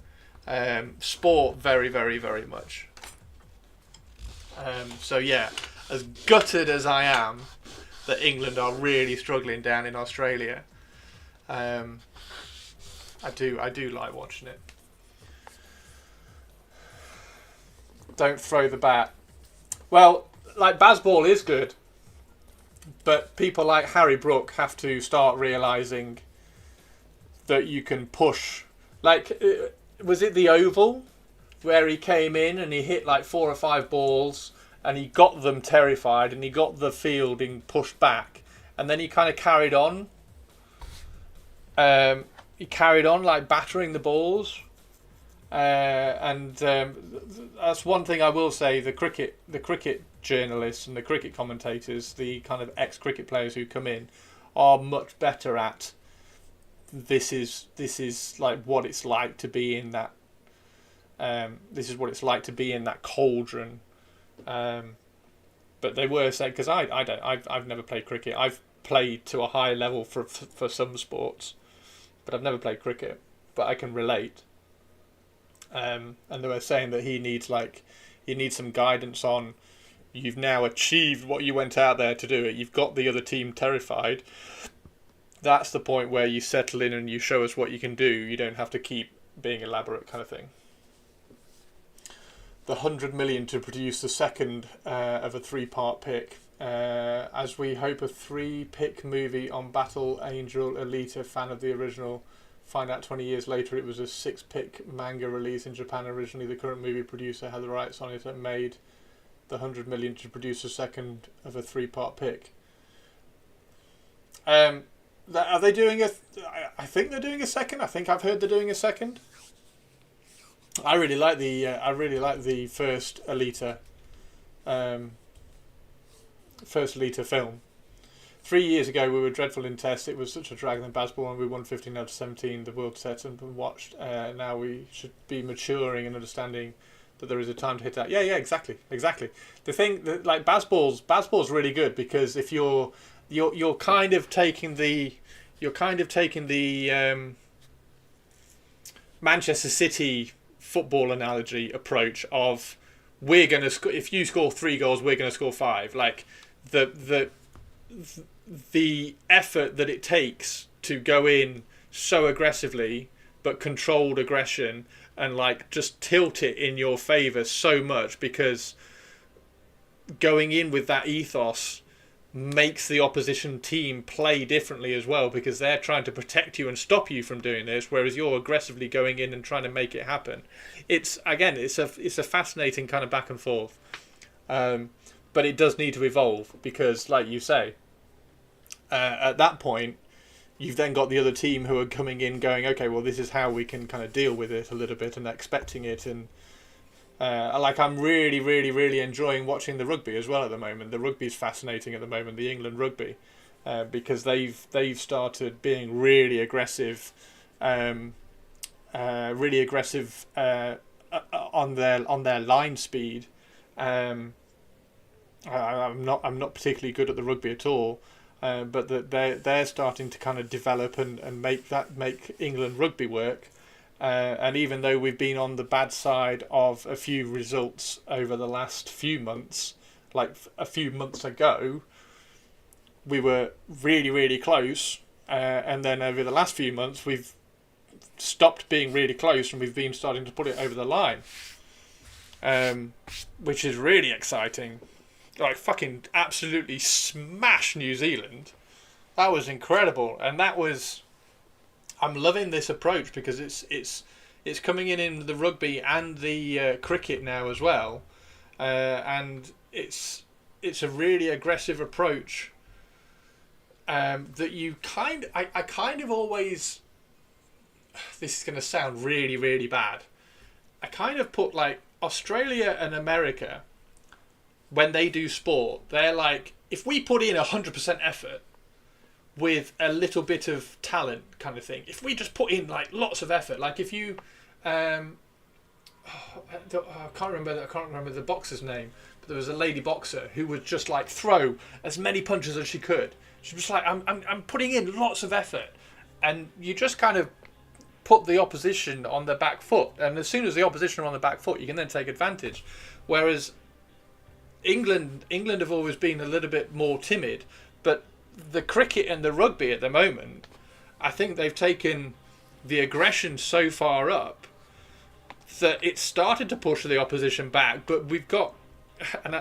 Sport, very, very, very much. So yeah, as gutted as I am that England are really struggling down in Australia, I do like watching it. Don't throw the bat. Well, like, baseball is good, but people like Harry Brook have to start realising that you can push. Like, was it the Oval where he came in and he hit like 4 or 5 balls and he got them terrified and he got the fielding pushed back, and then he kind of carried on. He carried on like battering the balls, and that's one thing I will say. The cricket journalists and the cricket commentators, the kind of ex-cricket players who come in, are much better at this is like what it's like to be in that. This is what it's like to be in that cauldron. But they were saying, because I've never played cricket. I've played to a high level for some sports, but I've never played cricket. But I can relate. And they were saying that he needs some guidance on. You've now achieved what you went out there to do. You've got the other team terrified. That's the point where you settle in and you show us what you can do. You don't have to keep being elaborate, kind of thing. The 100 million to produce the second of a 3-part pick. As we hope a 3-pick movie on Battle Angel Alita, fan of the original. Find out 20 years later it was a 6-pick manga release in Japan originally. The current movie producer had the rights on it and made the 100 million to produce a second of a 3-part pick. Are they doing I think they're doing a second. I think I've heard they're doing a second. I really like the first Alita film. 3 years ago we were dreadful in Test. It was such a drag in baseball, and we won 15 out of 17 the World Test and watched. Now we should be maturing and understanding that there is a time to hit that. Yeah, exactly. The thing that, like, baseball's really good, because if you're kind of taking the Manchester City football analogy approach of, we're gonna if you score 3 goals, we're gonna score 5. Like the effort that it takes to go in so aggressively, but controlled aggression, and like just tilt it in your favour so much, because going in with that ethos makes the opposition team play differently as well, because they're trying to protect you and stop you from doing this, whereas you're aggressively going in and trying to make it happen. It's a fascinating kind of back and forth, but it does need to evolve, because, like you say, at that point you've then got the other team who are coming in going, okay, well, this is how we can kind of deal with it a little bit, and expecting it. And like, I'm really enjoying watching the rugby as well at the moment. The rugby's fascinating at the moment, the England rugby, because they've started being really aggressive on their line speed. I'm not particularly good at the rugby at all, but that they're starting to kind of develop and make England rugby work. And even though we've been on the bad side of a few results over the last few months, like a few months ago, we were really close, and then over the last few months we've stopped being really close, and we've been starting to put it over the line, which is really exciting. Like, fucking absolutely smash New Zealand. That was incredible, and I'm loving this approach, because it's coming in the rugby and the cricket now as well, and it's a really aggressive approach, that you I kind of always, this is going to sound really bad, I kind of put, like, Australia and America, when they do sport, they're like, if we put in 100% effort with a little bit of talent kind of thing, if we just put in, like, lots of effort, like if you I can't remember the boxer's name, but there was a lady boxer who would just, like, throw as many punches as she could. She was like, I'm putting in lots of effort, and you just kind of put the opposition on the back foot, and as soon as the opposition are on the back foot, you can then take advantage. Whereas England have always been a little bit more timid, but the cricket and the rugby at the moment, I think they've taken the aggression so far up that it's started to push the opposition back. But we've got, and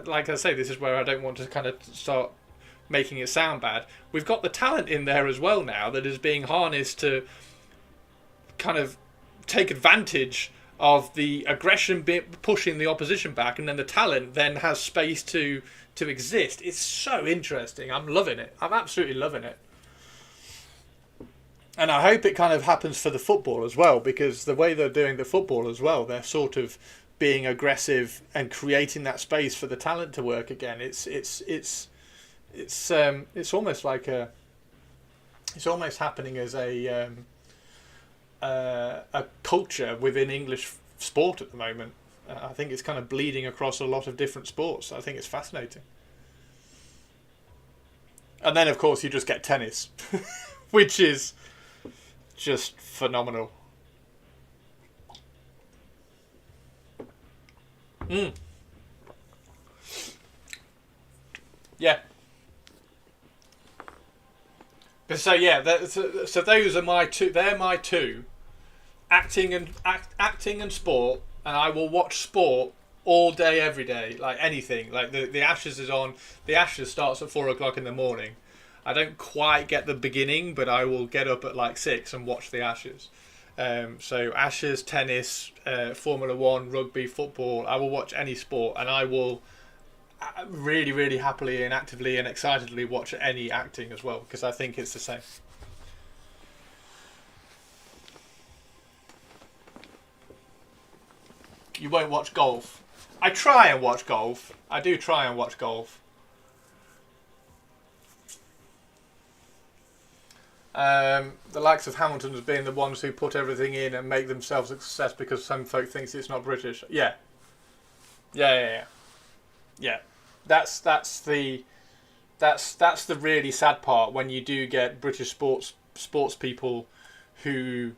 like I say, this is where I don't want to kind of start making it sound bad. We've got the talent in there as well now that is being harnessed to kind of take advantage of the aggression pushing the opposition back, and then the talent then has space to exist. It's so interesting. I'm loving it. I'm absolutely loving it. And I hope it kind of happens for the football as well, because the way they're doing the football as well, they're sort of being aggressive and creating that space for the talent to work again. It's almost like it's almost happening as a culture within English sport at the moment. I think it's kind of bleeding across a lot of different sports. I think it's fascinating. And then, of course, you just get tennis, which is just phenomenal. Yeah. So yeah, so those are my two. They're my two. Acting and sport, and I will watch sport all day, every day, like anything. Like the Ashes is on. The Ashes starts at 4:00 in the morning. I don't quite get the beginning, but I will get up at like 6 and watch the Ashes. So Ashes, tennis, Formula 1, rugby, football. I will watch any sport, and I will really happily and actively and excitedly watch any acting as well, because I think it's the same. You won't watch golf. I try and watch golf. I do try and watch golf. The likes of Hamilton's being the ones who put everything in and make themselves a success because some folk thinks it's not British. Yeah. That's the really sad part when you do get British sports people who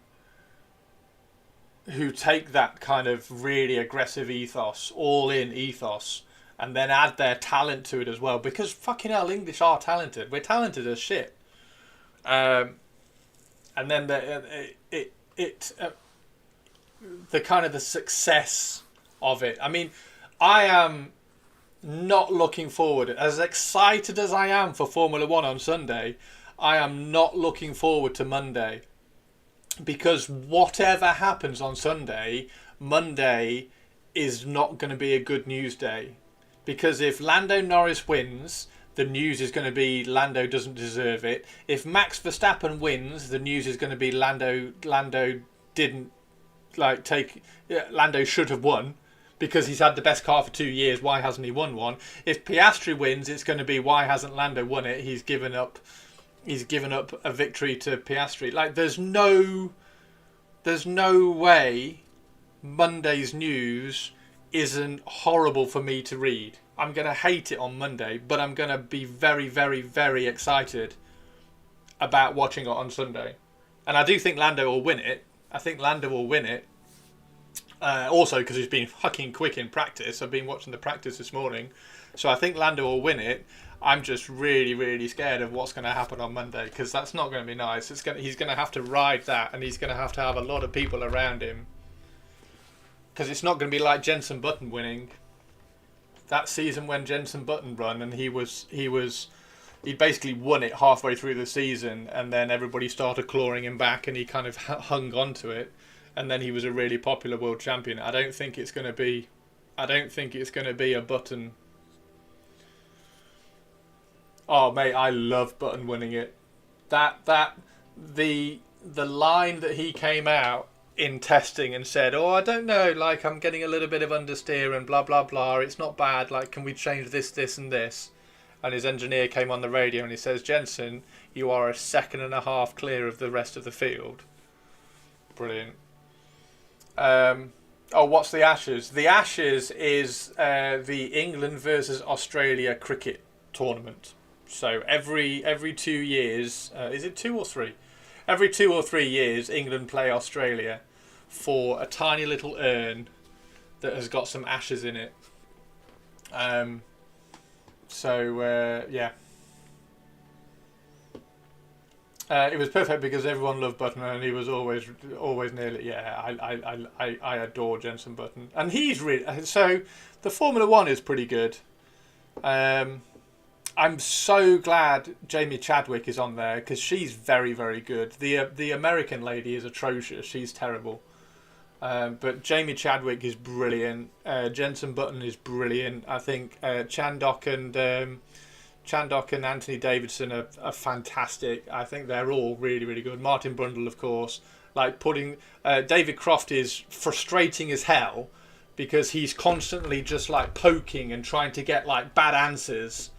take that kind of really aggressive ethos, all in ethos, and then add their talent to it as well, because fucking hell, English are talented. We're talented as shit. And then the kind of the success of it. I mean, I am not looking forward, as excited as I am for Formula 1 on Sunday, I am not looking forward to Monday, because whatever happens on Sunday, Monday is not going to be a good news day, because if Lando Norris wins, the news is going to be Lando doesn't deserve it. If Max Verstappen wins, the news is going to be Lando didn't Lando should have won, because he's had the best car for 2 years. Why hasn't he won one? If Piastri wins, it's going to be why hasn't Lando won it? He's given up a victory to Piastri. Like, there's no way Monday's news isn't horrible for me to read. I'm going to hate it on Monday, but I'm going to be very, very, very excited about watching it on Sunday. And I do think Lando will win it. Also, because he's been fucking quick in practice. I've been watching the practice this morning. So I think Lando will win it. I'm just really, really scared of what's going to happen on Monday, because that's not going to be nice. He's going to have to ride that, and he's going to have a lot of people around him. Because it's not going to be like Jenson Button winning. That season when Jenson Button run, and he basically won it halfway through the season, and then everybody started clawing him back, and he kind of hung on to it, and then he was a really popular world champion. I don't think it's going to be a Button. Oh mate, I love Button winning it. The line that he came out in testing and said, "Oh, I don't know, like, I'm getting a little bit of understeer and blah blah blah, it's not bad, like, can we change this and this?" And his engineer came on the radio and he says, "Jensen, you are a second and a half clear of the rest of the field." Brilliant. What's the Ashes? The Ashes is the England versus Australia cricket tournament. So every 2 years, is it 2 or 3? Every 2 or 3 years, England play Australia for a tiny little urn that has got some ashes in it. Yeah. It was perfect because everyone loved Button, and he was always nearly. Yeah, I adore Jenson Button, and he's really. So the Formula 1 is pretty good. I'm so glad Jamie Chadwick is on there, because she's very, very good. The American lady is atrocious. She's terrible. But Jamie Chadwick is brilliant. Jenson Button is brilliant. I think Chandok and Anthony Davidson are fantastic. I think they're all really, really good. Martin Brundle, of course. Like, David Croft is frustrating as hell, because he's constantly just like poking and trying to get like bad answers.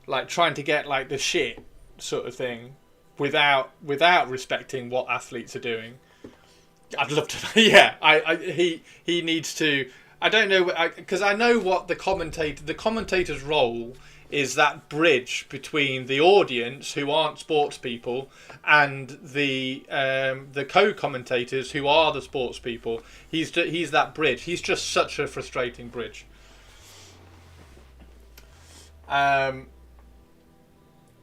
Like trying to get like the shit sort of thing without respecting what athletes are doing. I'd love to. Yeah, he needs to. I don't know, because I know what the commentator's role is, that bridge between the audience who aren't sports people and the co-commentators who are the sports people. He's that bridge. He's just such a frustrating bridge.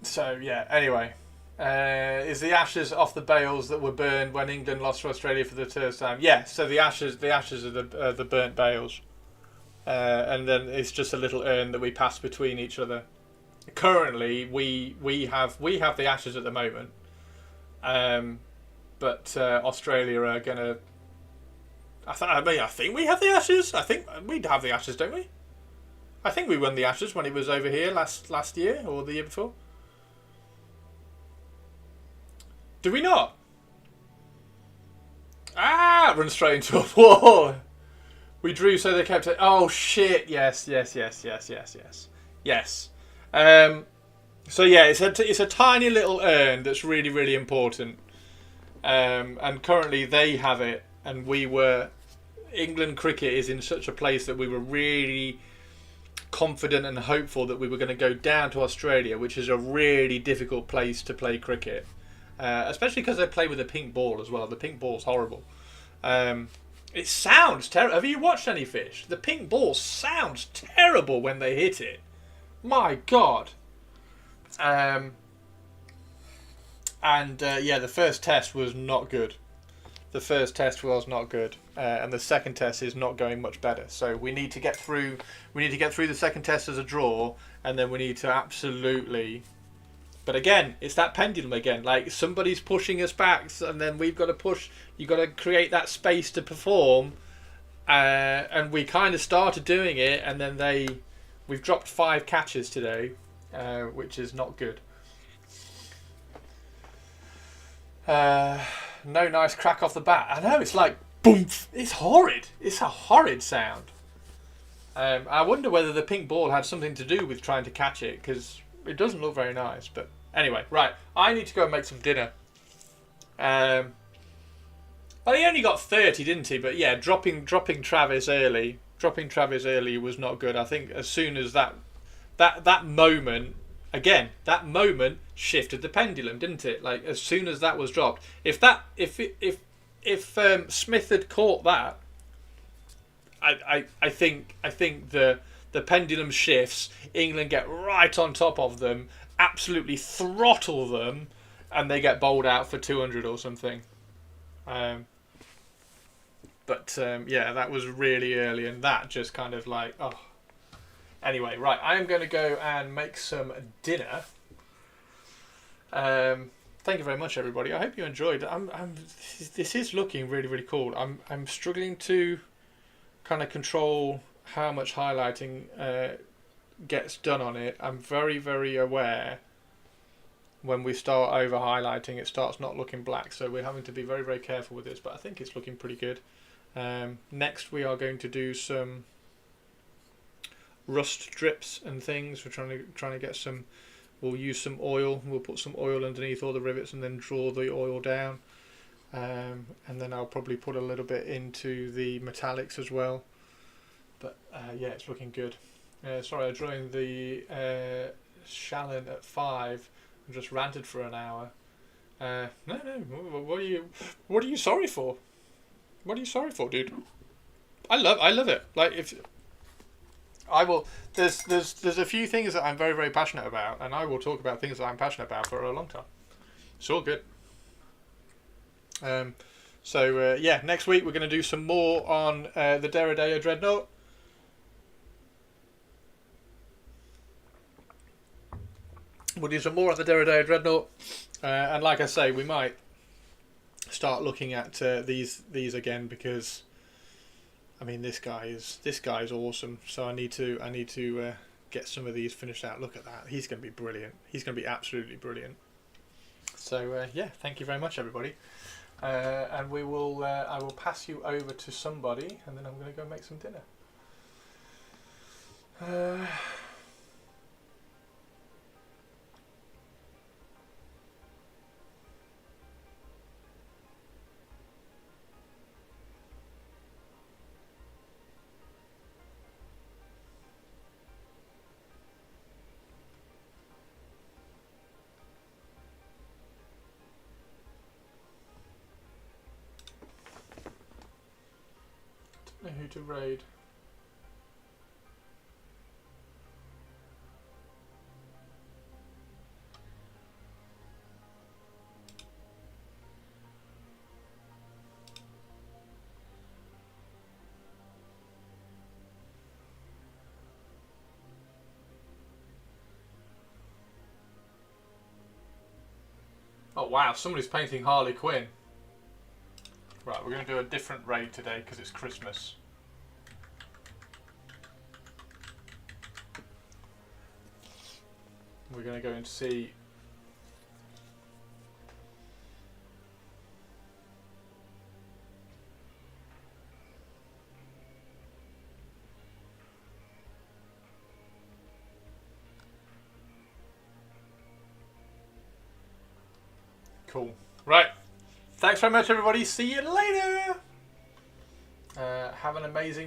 So yeah. Anyway, is the ashes off the bales that were burned when England lost to Australia for the third time? Yeah. So the ashes are the burnt bales, and then it's just a little urn that we pass between each other. Currently, we have the ashes at the moment, but Australia are gonna. I think we have the ashes. I think we'd have the ashes, don't we? I think we won the ashes when it was over here last year or the year before. Do we not? Run straight into a wall. We drew, so they kept it. Oh shit! Yes. So yeah, it's a tiny little urn that's really, really important. And currently they have it, and England cricket is in such a place that we were really confident and hopeful that we were going to go down to Australia, which is a really difficult place to play cricket, especially because they play with a pink ball as well. The pink ball's horrible. It sounds terrible. Have you watched any fish? The pink ball sounds terrible when they hit it. My God. Yeah, the first test was not good. The first test was not good, and the second test is not going much better. So we need to get through. We need to get through the second test as a draw, and then we need to absolutely. But again, it's that pendulum again. Like somebody's pushing us back, and then we've got to push. You've got to create that space to perform, and we kind of started doing it, and then we've dropped 5 catches today, which is not good. No nice crack off the bat. I know, it's like boom. It's horrid. It's a horrid sound. I wonder whether the pink ball had something to do with trying to catch it, because it doesn't look very nice. But anyway, right. I need to go and make some dinner. Well, he only got 30, didn't he? But yeah, dropping Travis early. Dropping Travis early was not good. I think as soon as that moment. Again, that moment shifted the pendulum, didn't it? Like as soon as that was dropped, if Smith had caught that, I think the pendulum shifts. England get right on top of them, absolutely throttle them, and they get bowled out for 200 or something. Yeah, that was really early, and that just kind of like oh. Anyway, right, I am going to go and make some dinner. Thank you very much, everybody. I hope you enjoyed. This is looking really, really cool. I'm struggling to kind of control how much highlighting gets done on it. I'm very, very aware when we start over highlighting, it starts not looking black. So we're having to be very, very careful with this. But I think it's looking pretty good. Next, we are going to do some rust drips and things. We're trying to get some. We'll use some oil. We'll put some oil underneath all the rivets and then draw the oil down. And then I'll probably put a little bit into the metallics as well. But yeah, it's looking good. Sorry, I joined the Shalon at 5 and just ranted for an hour. No. What are you sorry for? What are you sorry for, dude? I love it. Like if. I will. There's a few things that I'm very, very passionate about, and I will talk about things that I'm passionate about for a long time. It's all good. Yeah, next week we're going to do some more on the Deredeo Dreadnought. We'll do some more on the Deredeo Dreadnought, and like I say, we might start looking at these again because. I mean, this guy is awesome. So I need to get some of these finished out. Look at that. He's going to be brilliant. He's going to be absolutely brilliant. So yeah, thank you very much, everybody. And we will. I will pass you over to somebody, and then I'm going to go make some dinner. Who to raid? Oh wow, somebody's painting Harley Quinn. Right, we're going to do a different raid today because it's Christmas. We're going to go and see. Cool. Right. Thanks very much, everybody. See you later. Have an amazing